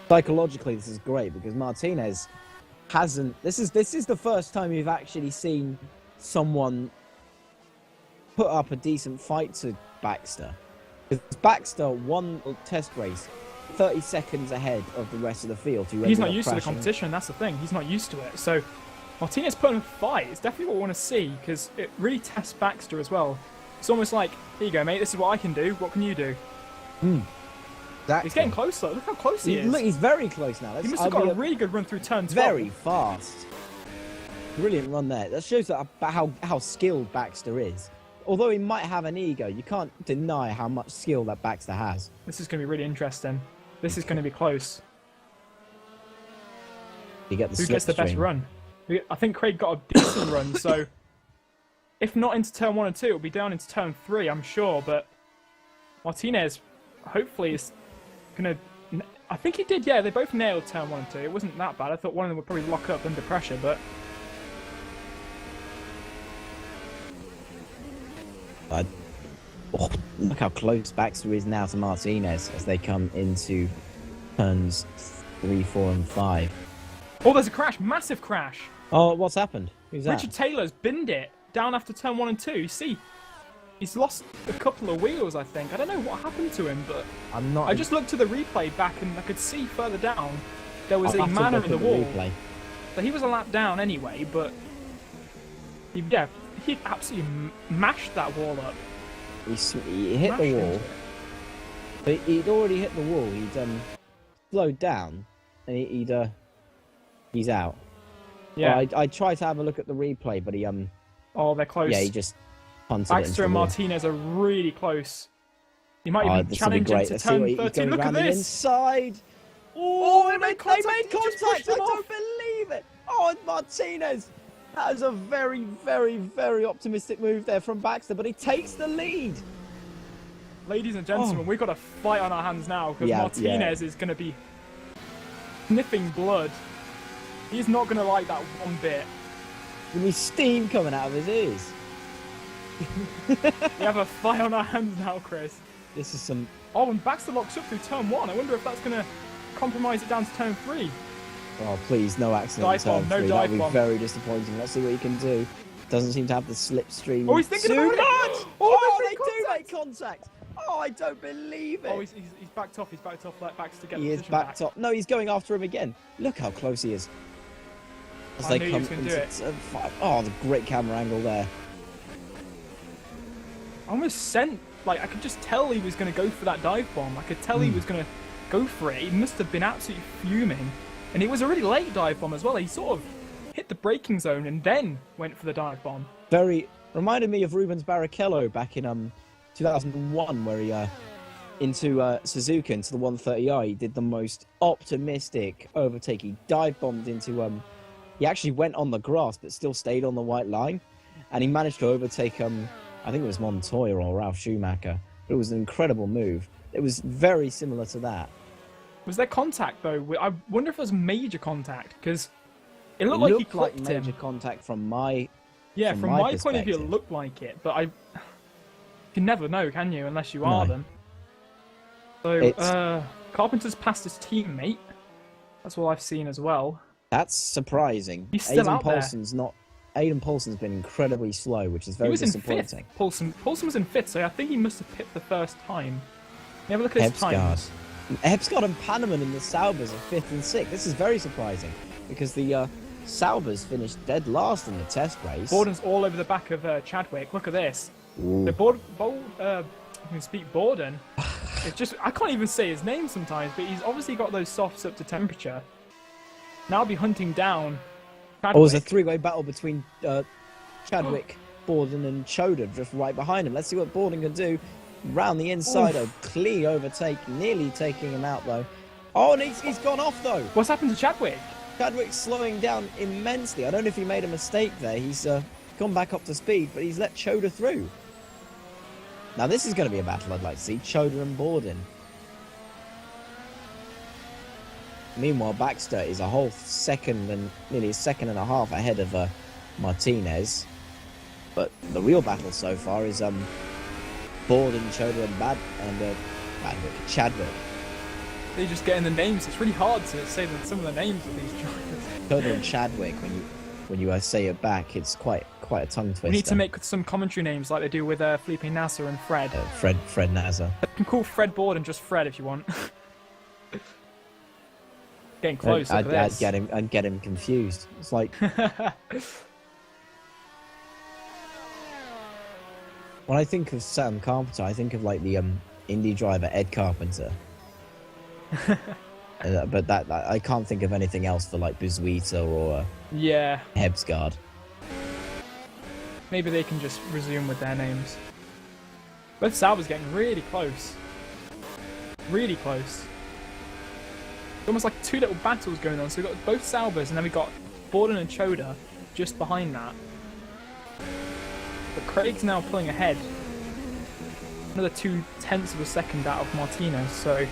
Psychologically, this is great because Martinez hasn't. This is the first time you've actually seen someone put up a decent fight to Baxter. Because Baxter won the test race 30 seconds ahead of the rest of the field. He's not used to the competition, that's the thing. He's not used to it. So Martinez putting a fight is definitely what we want to see because it really tests Baxter as well. It's almost like, here you go, mate, this is what I can do. What can you do? Exactly. He's getting closer. Look how close he is. Look, he's very close now. He must have got a really good run through turn 12. very fast. Brilliant run there. That shows that about how skilled Baxter is. Although he might have an ego, you can't deny how much skill that Baxter has. This is going to be really interesting. This is going to be close. You get the Who gets the best slipstream. run? I think Craig got a decent run, so if not into turn 1 and 2, it'll be down into turn 3, I'm sure, but Martinez hopefully is going to... I think he did, yeah, they both nailed turn 1 and 2. It wasn't that bad. I thought one of them would probably lock up under pressure, but Look how close Baxter is now to Martinez as they come into turns 3, 4, and 5. Oh, there's a crash. Massive crash. Oh, what's happened? Who's that? Richard Taylor's binned it down after turn 1 and 2. You see, he's lost a couple of wheels, I think. I don't know what happened to him, but I just looked to the replay back and I could see further down there was a manor in the wall. So he was a lap down anyway, but he absolutely mashed that wall up. He hit the wall. But he'd already hit the wall. He'd slowed down, and he's out. Yeah. Well, I tried to have a look at the replay, but he Oh, they're close. Yeah, he just punted it into Baxter the and wall. Martinez are really close. He might even This challenge will be him great. to Let's see turn what he's 13. going Look at around the this. inside. Oh, They made contact. He just pushed I him off. don't believe it. Oh, Martinez. That is a very, very, very optimistic move there from Baxter, but he takes the lead. Ladies and gentlemen, we've got a fight on our hands now because Yeah, Martinez is going to be sniffing blood. He's not going to like that one bit. There'll be steam coming out of his ears. We have a fight on our hands now, Chris. This is some... Oh, and Baxter locks up through turn 1. I wonder if that's going to compromise it down to turn 3. Oh, please, no accident Dive on bomb, turn no 3. dive That'd be bomb. very disappointing. Let's see what he can do. Doesn't seem to have the slipstream. Oh, he's thinking too about it. much. Oh, They do make contact. Oh, I don't believe it. Oh, he's backed off. He's backed off. Let Baxter get He the is position backed back. up. No, he's going after him again. Look how close he is. As I they knew he come was gonna do into it. turn 5. Oh, the great camera angle there. I almost I could just tell he was going to go for that dive bomb. I could tell he was going to go for it. He must have been absolutely fuming. And it was a really late dive bomb as well. He sort of hit the braking zone and then went for the dive bomb. Very reminded me of Rubens Barrichello back in 2001, where he into Suzuka into the 130i. He did the most optimistic overtake. He dive bombed into he actually went on the grass but still stayed on the white line, and he managed to overtake I think it was Montoya or Ralph Schumacher. But it was an incredible move. It was very similar to that. Was there contact though? I wonder if there was major contact because it looked like he clipped him. Major contact from my From my my point of view, it perspective. looked like it, but you can never know, can you? Unless you are No. them. So Carpenter's passed his teammate. That's all I've seen as well. That's surprising. He's still out there. Aiden Paulson's been incredibly slow, which is He very was in disappointing. 5th. Paulson was in 5th, so I think he must have pipped the first time. Let me have a look at his times. Hebsgaard and Panneman in the Saubers are 5th and 6th. This is very surprising because the Saubers finished dead last in the test race. Borden's all over the back of Chadwick. Look at this. Ooh. I can speak Borden. It's just I can't even say his name sometimes, but he's obviously got those softs up to temperature. Now I'll be hunting down Chadwick. Oh, it was a three-way battle between Chadwick, Borden, and Choda just right behind him. Let's see what Borden can do. Round the inside, a clean overtake, nearly taking him out though. Oh, and he's gone off though. What's happened to Chadwick? Chadwick's slowing down immensely. I don't know if he made a mistake there. He's gone back up to speed, but he's let Choda through. Now this is going to be a battle I'd like to see, Choda and Borden. Meanwhile, Baxter is a whole second and nearly a second and a half ahead of Martinez. But the real battle so far is Borden, Choda, and Chadwick. They're just getting the names. It's really hard to say some of the names of these drivers. Choda and Chadwick. When you say it back, it's quite a tongue twister. We need to make some commentary names like they do with Felipe Nasser and Fred. Fred Nasser. You can call Fred Borden just Fred if you want. Getting close. I'd get him confused. It's like when I think of Sam Carpenter, I think of like the indie driver Ed Carpenter. But that I can't think of anything else for like Buzuita or Yeah. Hebsgaard. Maybe they can just resume with their names. Both Sauber's getting really close. Really close. It's almost like two little battles going on. So we've got both Saubers and then we've got Borden and Choda just behind that. But Craig's now pulling ahead. Another 0.2 of a second out of Martinez. So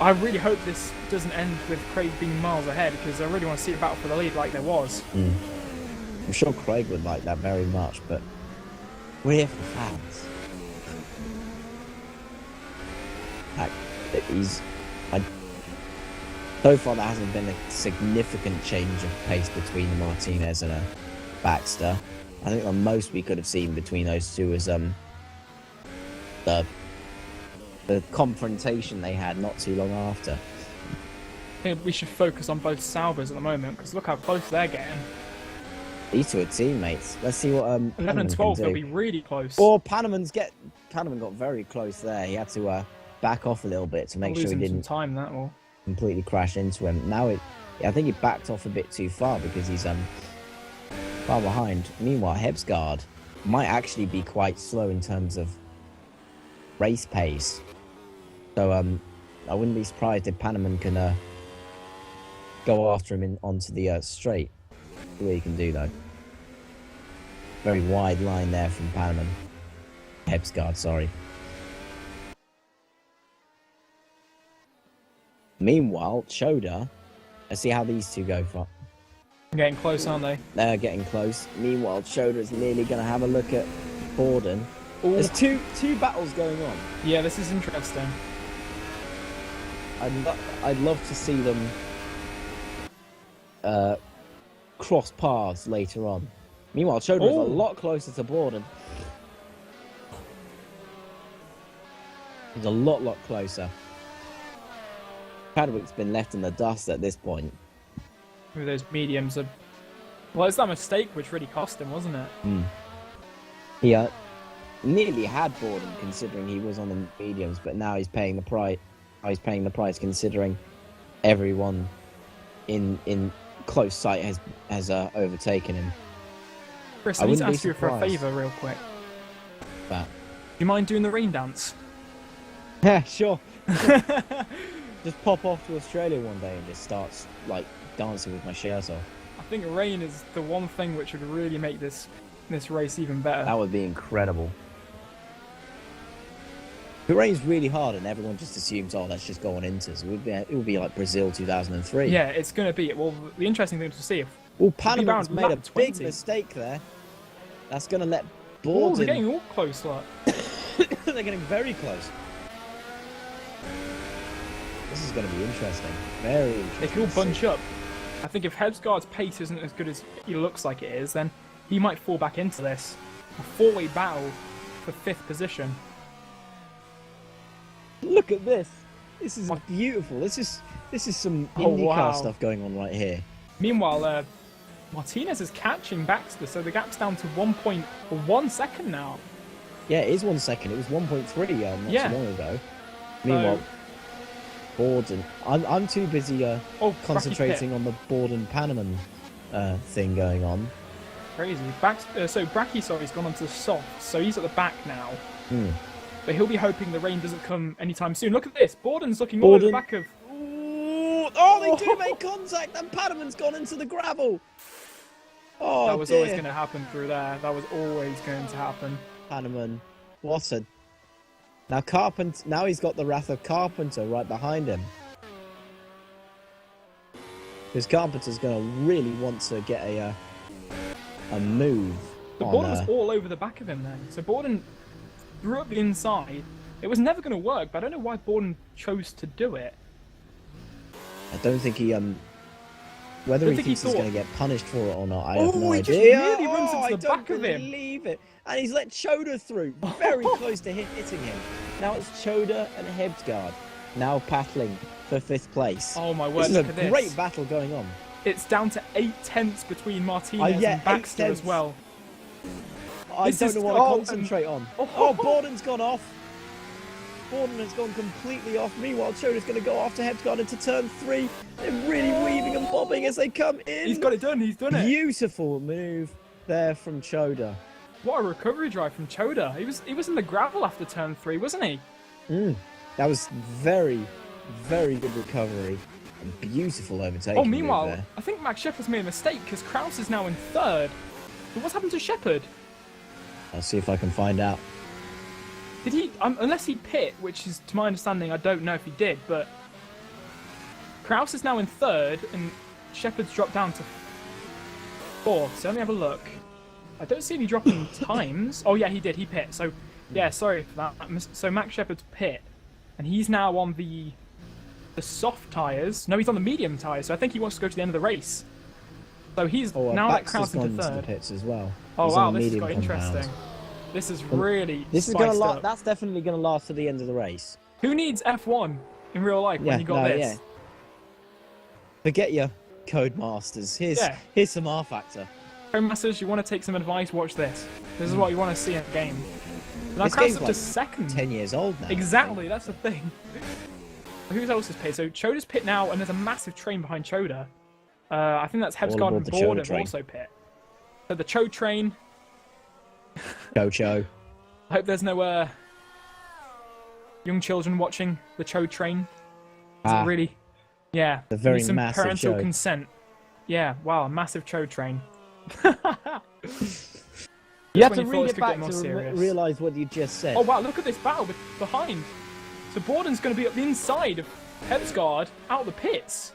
I really hope this doesn't end with Craig being miles ahead because I really want to see a battle for the lead like there was. I'm sure Craig would like that very much, but We're here for fans. Like, so far there hasn't been a significant change of pace between Martinez and Baxter. I think the most we could have seen between those two was the confrontation they had not too long after. I think we should focus on both Saubers at the moment, because look how close they're getting. These two are teammates. Let's see what 11 and 12, they'll be really close. Or Panaman got very close there. He had to back off a little bit to make sure he didn't some time, that will. completely crash into him. Now I think he backed off a bit too far because he's far behind. Meanwhile, Hebsgaard might actually be quite slow in terms of race pace. So I wouldn't be surprised if Panaman can go after him onto the straight. See what he can do though. Very wide line there from Panaman. Hebsgaard, sorry. Meanwhile, Choda, let's see how these two go for. Getting close, aren't they? They're getting close. Meanwhile, Choda is nearly going to have a look at Borden. Ooh. There's two battles going on. Yeah, this is interesting. I'd love to see them cross paths later on. Meanwhile, Choda is a lot closer to Borden. He's a lot closer. Chadwick's been left in the dust at this point. With those mediums are... Well, it's that mistake which really cost him, wasn't it? He nearly had Borden considering he was on the mediums, but now he's paying the price. He's paying the price considering everyone in close sight has overtaken him. Chris, I need to ask you for a favour real quick. But Do you mind doing the rain dance? yeah, sure. Just pop off to Australia one day and just start like dancing with my shirt off. I think rain is the one thing which would really make this race even better. That would be incredible. If it rains really hard and everyone just assumes, oh, let's just go on Inters. It would be like Brazil 2003. Yeah, it's going to be. Well, the interesting thing to see if... Well, Panama's made a lap big 20. mistake there. That's going to let Oh, Borden... they're getting all close, like. They're getting very close. This is going to be interesting. Very interesting. They could all bunch up. I think if Hebsgaard's pace isn't as good as he looks like it is, then he might fall back into this. A four-way battle for 5th position. Look at this. This is beautiful. This is some IndyCar stuff going on right here. Meanwhile, Martinez is catching Baxter, so the gap's down to 1.1 second now. Yeah, it is 1 second. It was 1.3 not too long ago. Meanwhile, Borden. I'm too busy concentrating on the Borden-Panaman thing going on. Crazy. So Brachy's gone onto the soft, so he's at the back now. Hmm. But he'll be hoping the rain doesn't come anytime soon. Look at this. Borden's looking all at the back of... Ooh, oh, they do make contact, and Panaman's gone into the gravel. Oh, that was always going to happen through there. That was always going to happen. Panaman. What a... Now he's got the wrath of Carpenter right behind him. Because Carpenter's going to really want to get a move. But Borden was all over the back of him then. So Borden threw up the inside. It was never going to work, but I don't know why Borden chose to do it. I don't think he whether he thinks he's going to get punished for it or not, I have no idea. Just really runs into the back of him. I don't believe it. And he's let Choda through, very close to hitting him. Now it's Choda and Hebsgaard, now battling for 5th place. Oh my word, this look is at a this. great battle going on. It's down to 8/10 between Martinez and Baxter as well. I don't know what to concentrate on. Oh, Borden's gone off. Borden has gone completely off. Meanwhile, Choda's going to go after Hebsgaard into turn 3. They're really weaving and bobbing as they come in. He's got it done. He's done it. Beautiful move there from Choda. What a recovery drive from Choda. He was in the gravel after turn 3, wasn't he? That was very, very good recovery. And beautiful overtaking. Oh, meanwhile, there. I think Max Shepard's made a mistake because Kraus is now in 3rd. But what's happened to Shepard? I'll see if I can find out. Did he, unless he pit, which is, to my understanding, I don't know if he did, but Kraus is now in 3rd and Shepard's dropped down to 4th, so let me have a look. I don't see any dropping times. Oh yeah, he did. He pit. So yeah, sorry for that. So Max Shepard's pit, and he's now on the soft tyres. No, he's on the medium tyres. So I think he wants to go to the end of the race. So he's now let Kraus into the third. pits as well. Oh He's wow, on the this is medium quite compound. interesting. This is really This is gonna spiced up. That's definitely gonna last to the end of the race. Who needs F1 in real life when you got this? Yeah. Forget your Codemasters. Here's some rFactor. Masters, you want to take some advice? Watch this. This is what you want to see in the game. Now This Kraus game's up to like second. 10 years old now. Exactly, that's the thing. Who else is pit? So Choda's pit now, and there's a massive train behind Choda. I think that's Hebsgaard and aboard the Choda Borden train. also pit. So the Cho train. Go Cho. I hope there's no young children watching the Cho train. Is it really? Yeah. The very need some massive parental Cho. consent. Yeah. Wow, a massive Cho train. You have when to you thought read this it could back get more to serious. realise what you just said. Oh wow, look at this battle behind. So Borden's going to be at the inside of Hebsgaard, out of the pits.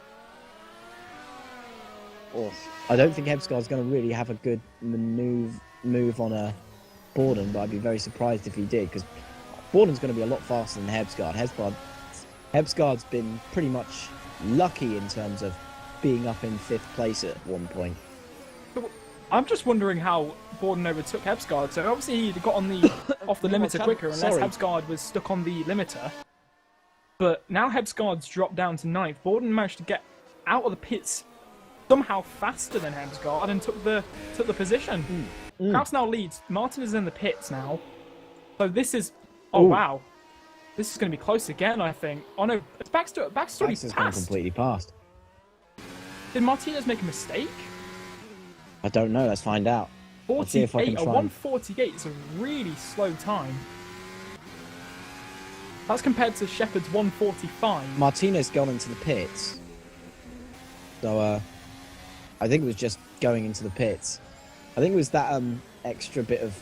Oh, I don't think Hebsgaard's going to really have a good move on a Borden, but I'd be very surprised if he did, because Borden's going to be a lot faster than Hebsgaard. Hebsgaard's been pretty much lucky in terms of being up in 5th place at one point. I'm just wondering how Borden overtook Hebsgaard. So obviously he got on the off the limiter quicker, unless Hebsgaard was stuck on the limiter. But now Hebsgaard's dropped down to 9th. Borden managed to get out of the pits somehow faster than Hebsgaard and took the position. Kraus now leads. Martin is in the pits now. So this is... Oh, wow. This is going to be close again, I think. Oh, no. Baxter's gone completely past. Did Martinez make a mistake? I don't know. Let's find out. Let's see if I can 48, a try 148 is a really slow time. That's compared to Shepard's 145. Martinez gone into the pits. So, I think it was just going into the pits. I think it was that extra bit of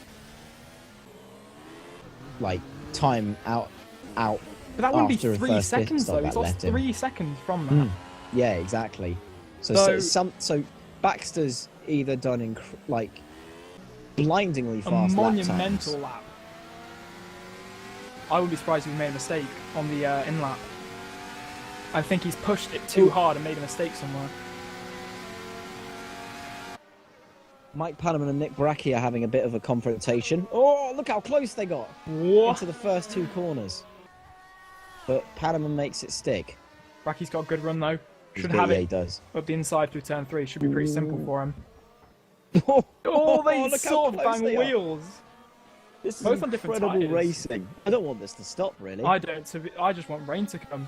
like time out. But that wouldn't be after a 3 first pit seconds stop though. He's that lost left him. 3 seconds from that. Yeah, exactly. So Baxter's either done blindingly A fast monumental lap lap. I wouldn't be surprised if he made a mistake on the in lap. I think he's pushed it too hard and made a mistake somewhere. Mike Pannerman and Nick Baracchi are having a bit of a confrontation. Oh, look how close they got What? into the first 2 corners. But Pannerman makes it stick. Racky's got a good run though. Should Yeah, have he it does. up the inside through turn 3. Should be pretty simple for him. Oh, Oh, they look how sort of close bang they are. wheels. This is Both on different incredible tyres. racing. I don't want this to stop, really. I don't. I just want rain to come.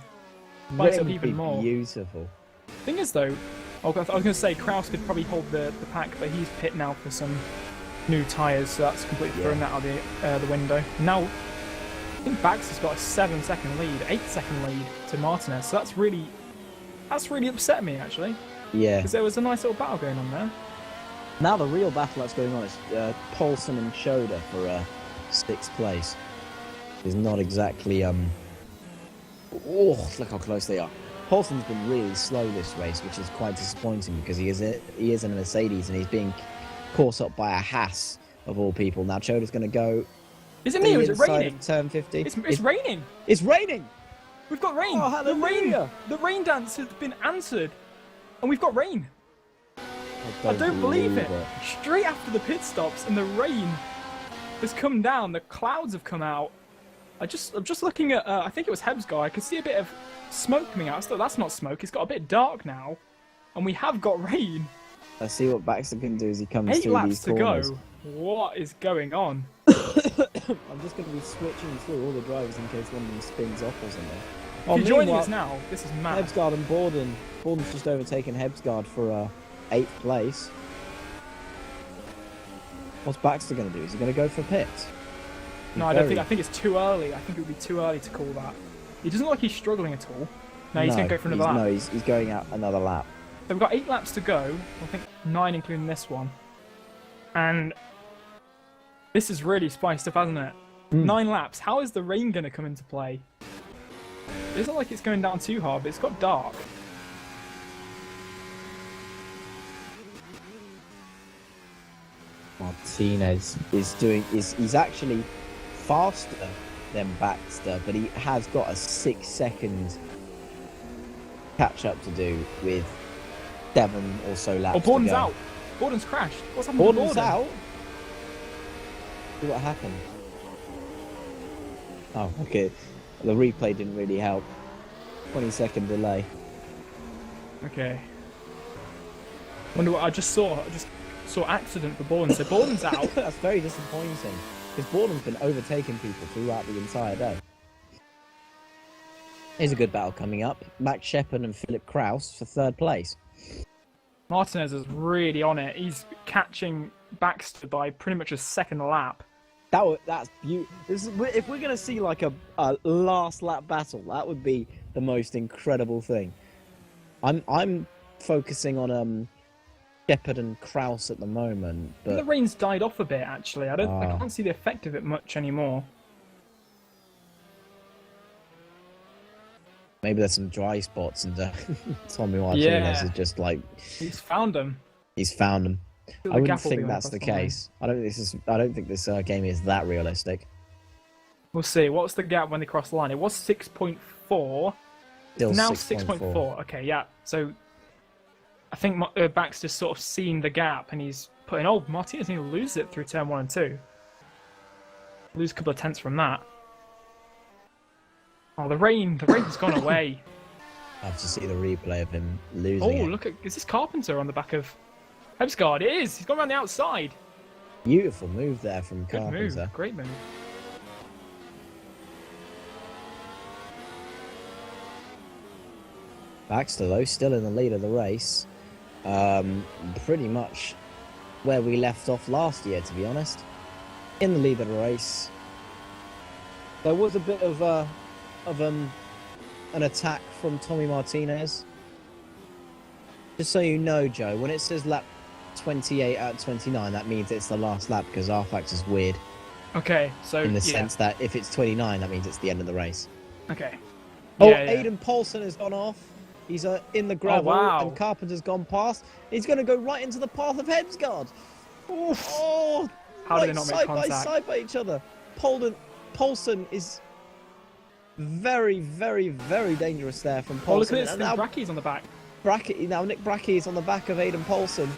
Spice up Rain even would be more. Beautiful. Thing is though, I was going to say Kraus could probably hold the pack, but he's pit now for some new tyres, so that's completely thrown that out of the window. Now, I think Bax has got a 7-second lead, 8-second lead to Martinez, so that's really upset me actually, Yeah. because there was a nice little battle going on there. Now the real battle that's going on is Paulson and Choda for 6th place. Is not exactly Oh, look how close they are. Paulson's been really slow this race, which is quite disappointing because he is in a Mercedes and he's being caught up by a Haas of all people. Now Choda's going to go. Is it me or is it inside raining? of turn 50. It's raining. It's raining. We've got rain. Oh, hallelujah. The rain dance has been answered, and we've got rain. I don't believe it. Straight after the pit stops and the rain has come down, the clouds have come out. I'm just looking at, I think it was Hebsgaard. I could see a bit of smoke coming out. So that's not smoke. It's got a bit dark now, and we have got rain. Let's see what Baxter can do as he comes 8 through laps these to corners. go. What is going on? I'm just going to be switching through all the drivers in case one of them spins off or something. If you're joining us now, this is mad. Hebsgaard and Borden. Borden's just overtaken Hebsgaard for 8th place. What's Baxter going to do? Is he going to go for pits? No, I don't think. I think it's too early. I think it would be too early to call that. He doesn't look like he's struggling at all. No, he's going to go for another lap. No, he's going out another lap. So we've got 8 laps to go. I think 9 including this one. And this is really spiced up, hasn't it? 9 laps. How is the rain going to come into play? It isn't like it's going down too hard, but it's got dark. Martinez he's actually faster than Baxter, but he has got a 6-second catch up to do with 7 or so laps. Oh, Borden's to go. out. Borden's crashed. What's happened to Borden's Borden? out. See what happened. Oh, okay. The replay didn't really help. 20-second delay. Okay. Wonder what I just saw. I just saw accident for Borden. So Borden's out. That's very disappointing because Borden's been overtaking people throughout the entire day. Here's a good battle coming up. Max Shepard and Philip Kraus for 3rd place. Martinez is really on it. He's catching Baxter by pretty much a second lap. That's beautiful. If we're gonna see like a last lap battle, that would be the most incredible thing. I'm focusing on Shepard and Kraus at the moment, but The rain's died off a bit actually. I can't see the effect of it much anymore. maybe there's some dry spots, and Tommy Martinez is just like he's found them. He's found them. I wouldn't think that's the case. I don't think this game is that realistic. We'll see. What's the gap when they cross the line? It was 6.4. Still now 6.4. Okay, yeah. So I think Baxter's sort of seen the gap, and he's putting. Oh, Martinez going to lose it through turn 1 and 2. Lose a couple of tenths from that. Oh, the rain's gone away. I have to see the replay of him losing. Oh, look at is this Carpenter on the back of Hebsgaard? It is. He's gone around the outside. Beautiful move there from Good Carpenter. move. Great move. Baxter, though, still in the lead of the race. Pretty much where we left off last year, to be honest. In the lead of the race. There was a bit of an attack from Tommy Martinez. Just so you know, Joe, when it says lap 28 out of 29, that means it's the last lap, because rFactor's weird. Okay, so in the sense that if it's 29, that means it's the end of the race. Okay. Oh, Yeah, yeah. Aiden Paulson has gone off. He's in the gravel, and Carpenter's gone past. He's going to go right into the path of Hebsgaard. Oh, how did they not make contact? Side by each other. Paulson is very, very, very dangerous there from Paulson. Oh, look at this. Now Bracky's on the back. Nick Brackey is on the back of Aiden Paulson.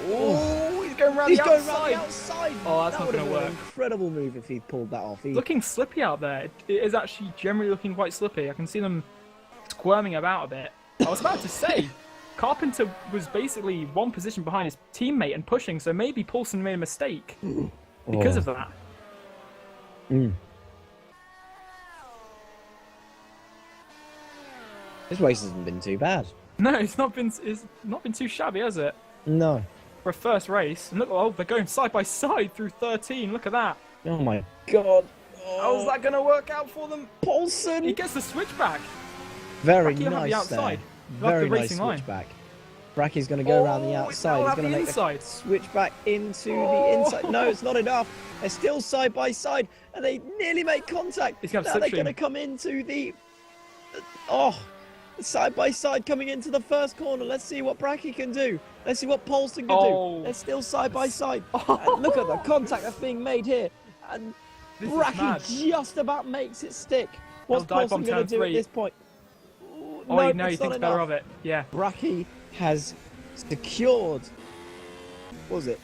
Oh, he's going round the outside. Oh, that's not going to work. An incredible move if he pulled that off. Looking slippy out there. It is actually generally looking quite slippy. I can see them squirming about a bit. I was about to say, Carpenter was basically one position behind his teammate and pushing, so maybe Paulson made a mistake because of that. This race hasn't been too bad. No, it's not been too shabby, has it? No. For a first race. And look, they're going side by side through 13. Look at that. Oh my god. How's that going to work out for them? Paulson! He gets the switchback. Very Bracky nice the outside. there. Very the nice racing line. switchback. Bracky's going to go around the outside. He's going to make the switchback into the inside. No, it's not enough. They're still side by side, and they nearly make contact. He's gonna now they're going to come into the... side by side coming into the first corner. Let's see what Bracky can do. Let's see what Paulson can do. They're still side by side. And look at the contact that's being made here. And Bracky just about makes it stick. What's Paulson going to do at this point? No, he thinks better of it. Yeah. Bracky has secured, what was it,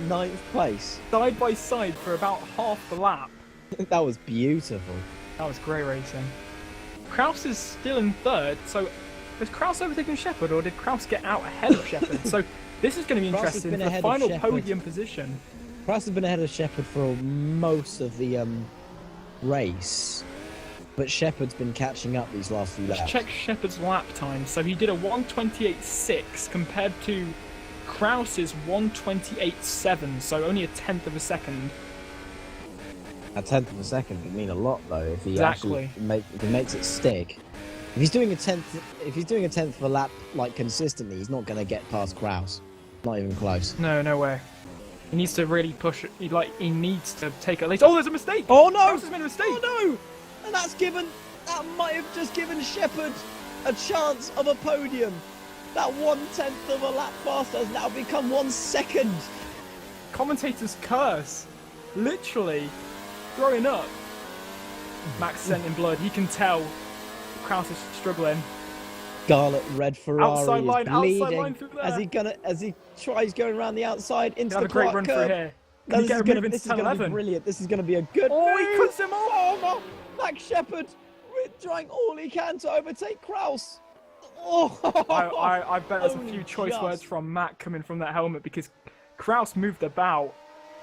9th place. Side by side for about half the lap. That was beautiful. That was great racing. Kraus is still in 3rd, so has Kraus overtaken Shepard, or did Kraus get out ahead of Shepard? So this is going to be interesting for the final podium position. Kraus has been ahead of Shepard for most of the race, but Shepard's been catching up these last few laps. Let's check Shepard's lap time. So he did a 1:28.6 compared to Kraus's 1:28.7, so only a tenth of a second. A tenth of a second would mean a lot, though, if he actually if he makes it stick. If he's doing a tenth of a lap like consistently, he's not going to get past Kraus. Not even close. No way. He needs to really push it. He needs to take at least. Oh, there's a mistake. Oh no! Kraus has made a mistake. Oh no! And that might have just given Shepard a chance of a podium. That 1/10 of a lap faster has now become 1 second. Commentator's curse. Literally throwing up. Max sent in blood. He can tell Kraus is struggling. Scarlet red Ferrari Outside line, is outside bleeding. line through there. As he tries going around the outside into Have the a great park run curb. through here. No, Can he this is get a move gonna into be 10-11? brilliant. This is gonna be a good Oh, he move. cuts him off. Oh no! Max Shepard trying all he can to overtake Kraus. Oh, I bet there's a Only few choice just. words from Mac coming from that helmet because Kraus moved about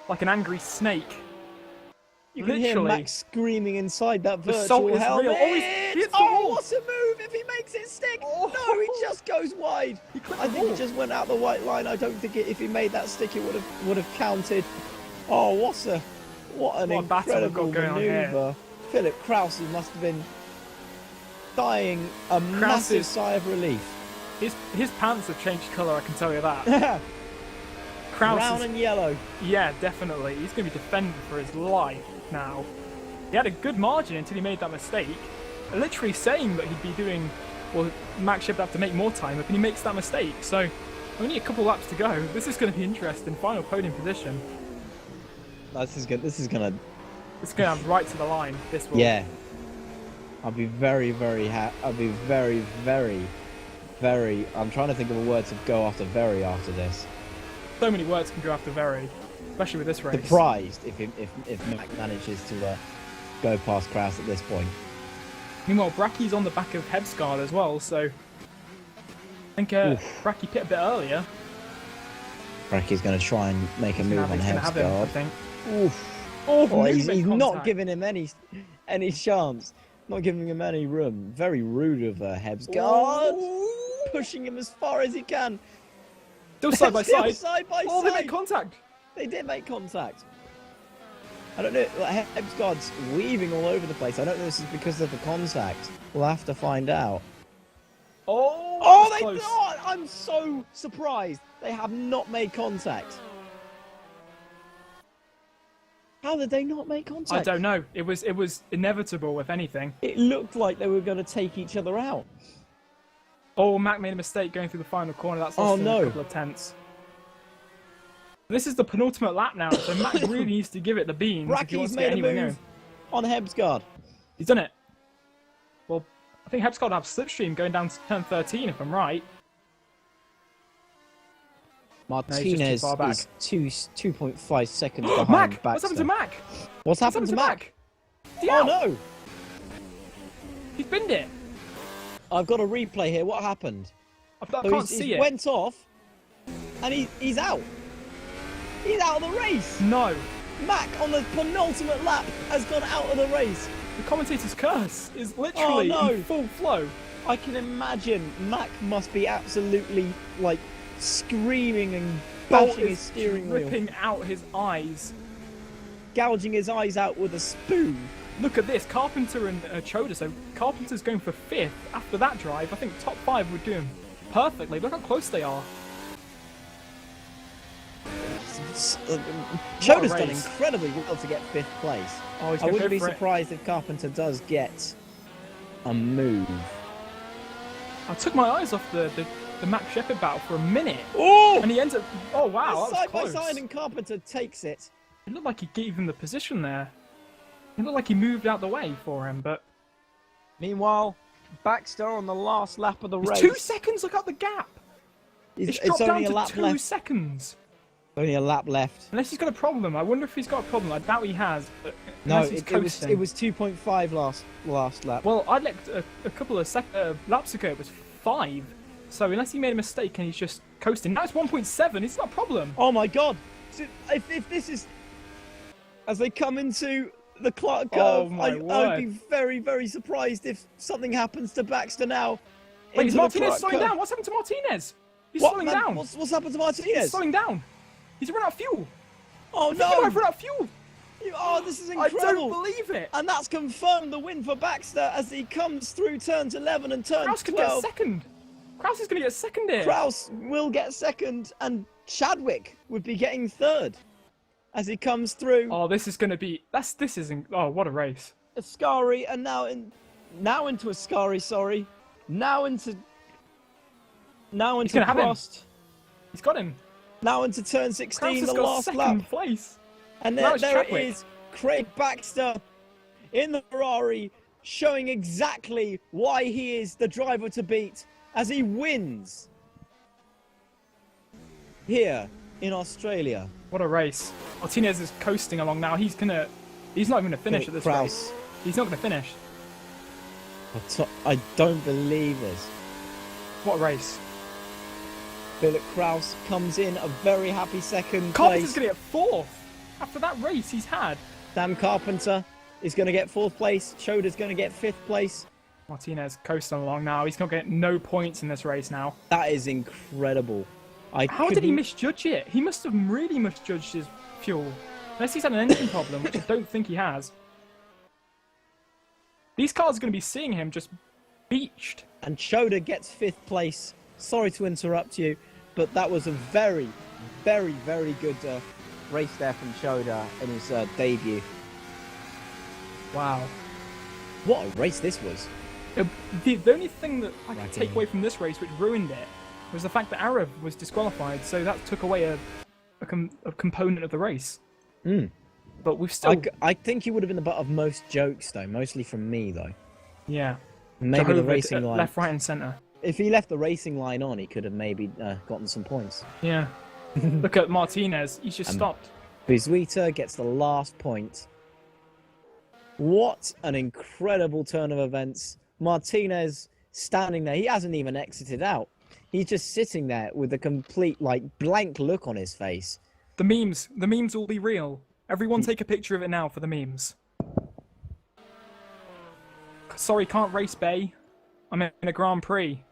like an angry snake. you can hear Literally. Max screaming inside that The virtual salt is helmet. real. Oh, he hits the Oh, wall. what's a move if he makes it stick? Oh. No, he just goes wide. He clipped I the think he wall. just went out the white line. I don't think if he made that stick, it would have counted. Oh, what an What a battle we've incredible got going on here. maneuver! Philip Kraus must have been dying a massive sigh of relief. His pants have changed colour, I can tell you that. Kraus Brown is, and yellow. yeah, definitely. He's going to be defending for his life now. He had a good margin until he made that mistake. Literally saying that he'd be doing, well, Max Shepard have to make more time up, and he makes that mistake. So only a couple laps to go. This is going to be interesting. Final podium position. This is gonna. It's going to have right to the line. This will. Yeah. I'll be very, very happy. I'll be very, very, very. I'm trying to think of a word to go after very after this. So many words can go after very, especially with this race. Surprised if Mac manages to go past Kraus at this point. Meanwhile, Bracky's on the back of Hebsgaard as well, so I think Bracky pit a bit earlier. Bracky's going to try and make a move on He's going to have him, I Hebsgaard. think. Oof. Oh, He's movement not contact. giving him any chance. Not giving him any room. Very rude of Hebsgaard. Ooh. Pushing him as far as he can. Still side by Still side. side by Oh, they side. make contact. They did make contact. I don't know. Like, Hebsgaard's weaving all over the place. I don't know if this is because of the contact. We'll have to find out. Oh, Oh, that's they! close. Oh, I'm so surprised. They have not made contact. How did they not make contact? I don't know. It was inevitable, if anything. It looked like they were going to take each other out. Oh, Mac made a mistake going through the final corner. That's lost him a couple of tenths. This is the penultimate lap now, so Mac really needs to give it the beans if he wants Bracky's to get made a anywhere near move him. on Hebsgaard. He's done it. Well, I think Hebsgaard will have slipstream going down to turn 13, if I'm right. Martinez far back. is 2.5 seconds behind Mac! Baxter. What's happened to Mac? What's happened to Mac? He's Oh out. no! He's binned it. I've got a replay here. What happened? I So can't he's see it. went off, and he's out. He's out of the race. No. Mac on the penultimate lap has gone out of the race. The commentator's curse is literally Oh, no. in full flow. I can imagine Mac must be absolutely like screaming and Bolt bashing his is steering wheel, ripping out his eyes. gouging his eyes out with a spoon. Look at this, Carpenter and Choda. So Carpenter's going for 5th after that drive. I think top 5 would do him perfectly. Look how close they are. Choda's done race. incredibly well to get 5th place. Oh, he's I gonna wouldn't go be for it. surprised if Carpenter does get a move. I took my eyes off the Mac Shepard battle for a minute. Oh! And he ends up... Oh, wow, that was Side by close. side, and Carpenter takes it. It looked like he gave him the position there. It looked like he moved out the way for him, but... Meanwhile, Baxter on the last lap of the It's race. 2 seconds, look at the gap! It's dropped down only a to lap 2 left. seconds. Only a lap left. Unless he's got a problem. I wonder if he's got a problem. I doubt he has. But No, unless he's coasting. it was 2.5 last lap. Well, I looked a couple of laps ago. It was 5. So unless he made a mistake and he's just coasting. Now it's 1.7. It's not a problem. Oh my god! So if this is as they come into the Clark Oh curve, my I'd word. be very, very surprised if something happens to Baxter now. Wait, is into the Martinez Clark slowing curve. down? What's happened to Martinez? He's What, slowing man, down. What's happened to He's Martinez? slowing down. He's run out of fuel. Oh I think he might no! have run out of fuel. Oh, this is I incredible! don't believe it. And that's confirmed the win for Baxter as he comes through turns 11 and turn Kraus could get 12. second. Kraus is going to get second here. Kraus will get second, and Chadwick would be getting third as he comes through. Oh, this is going to be... This isn't... Oh, what a race. Ascari, and now into Ascari, sorry. Now into Now into gonna have him. Prost. He's got him. Now into turn 16, Kraus has the got last second lap. place. And Now there, it's there it Chadwick. is, Craig Baxter in the Ferrari, showing exactly why he is the driver to beat as he wins here in Australia. What a race. Martinez is coasting along now. He's not even gonna finish at this race. He's not gonna finish. I don't believe this. What a race. Philip Kraus comes in a very happy second Carpenter's place. gonna get fourth after that race he's had. Sam Carpenter is going to get fourth place. Choda's going to get fifth place. Martinez coasting along now. He's gonna get no points in this race now. That is incredible. How did he misjudge it? He must have really misjudged his fuel. Unless he's had an engine problem, which I don't think he has. These cars are going to be seeing him just beached. And Choda gets fifth place. Sorry to interrupt you, but that was a very, very, very good race there from Choda in his debut. Wow. What a race this was. The only thing that I could take away from this race, which ruined it, was the fact that Arab was disqualified, so that took away a component of the race. But we've still... I think he would have been the butt of most jokes, though, mostly from me, though. Yeah. Maybe the Jehovah racing line. left, right and centre. If he left the racing line on, he could have maybe gotten some points. Yeah. Look at Martinez. He's just stopped. Buzuita gets the last point. What an incredible turn of events. Martinez standing there. He hasn't even exited out. He's just sitting there with a complete, blank look on his face. The memes will be real. Everyone take a picture of it now for the memes. Sorry, can't race, Bay. I'm in a Grand Prix.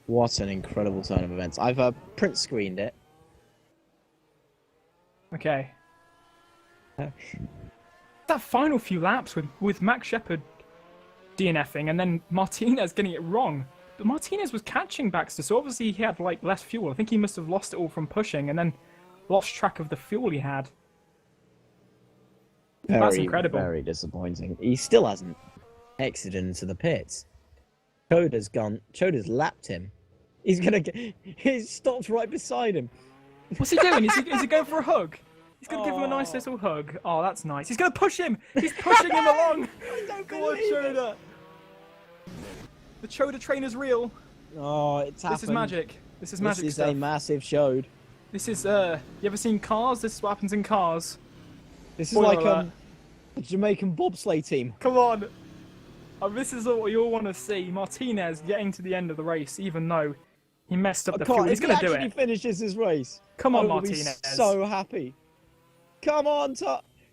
What an incredible turn of events. I've print screened it. Okay. That final few laps with Max Shepard DNFing and then Martinez getting it wrong. But Martinez was catching Baxter, so obviously he had less fuel. I think he must have lost it all from pushing and then lost track of the fuel he had. That's incredible. Very disappointing. He still hasn't exited into the pits. Choda's lapped him. He's stopped right beside him. What's he doing? Is he going for a hug? He's going to give him a nice little hug. Oh, that's nice. He's going to push him. He's pushing him along. Go on, Choda. The Choda train is real. Oh, it's happened. This is magic. This is magic stuff. This is a massive Chode. This is, you ever seen Cars? This is what happens in Cars. This is like a Jamaican bobsleigh team. Come on. This is what you all want to see. Martinez getting to the end of the race, even though he messed up the fuel. He's going to do it. If he finishes his race, come on, I will Martinez. be so happy. Come on,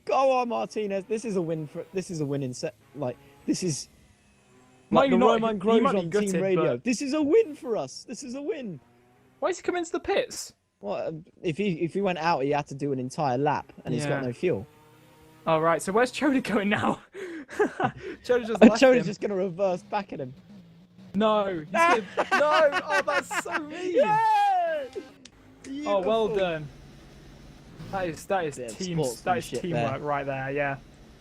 go on, Martinez. This is a win in set. This is like the Roman Grosjean team radio. This is a win for us. This is a win. Why is he coming into the pits? Well, if he went out, he had to do an entire lap, and he's got no fuel. All right. So where's Choda going now? Choda's just left him. just going to reverse back at him. No. No. Oh, that's so mean. Yeah! Oh, well done. That is teamwork right there. Yeah.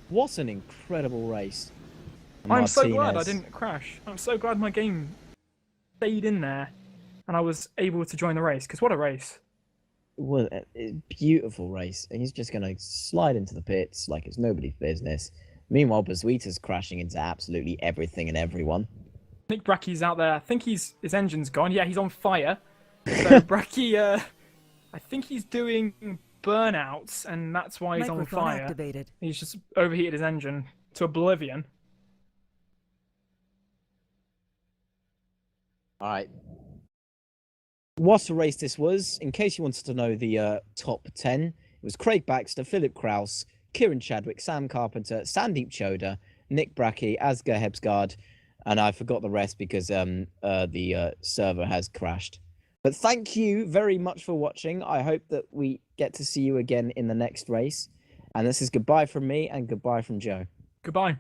What an incredible race. I'm so glad I didn't crash. I'm so glad my game stayed in there, and I was able to join the race. Because what a race! Well, a beautiful race, and he's just going to slide into the pits like it's nobody's business. Meanwhile, Buzuita's crashing into absolutely everything and everyone. Nick Brackey's out there. I think his engine's gone. Yeah, he's on fire. So Brackey, I think he's doing burnouts, and that's why he's on fire. Activated. He's just overheated his engine to oblivion. All right. What a race this was. In case you wanted to know the top 10, it was Craig Baxter, Philip Kraus, Kieran Chadwick, Sam Carpenter, Sandeep Choda, Nick Brackey, Asger Hebsgaard, and I forgot the rest because the server has crashed. But thank you very much for watching. I hope that we get to see you again in the next race. And this is goodbye from me and goodbye from Joe. Goodbye.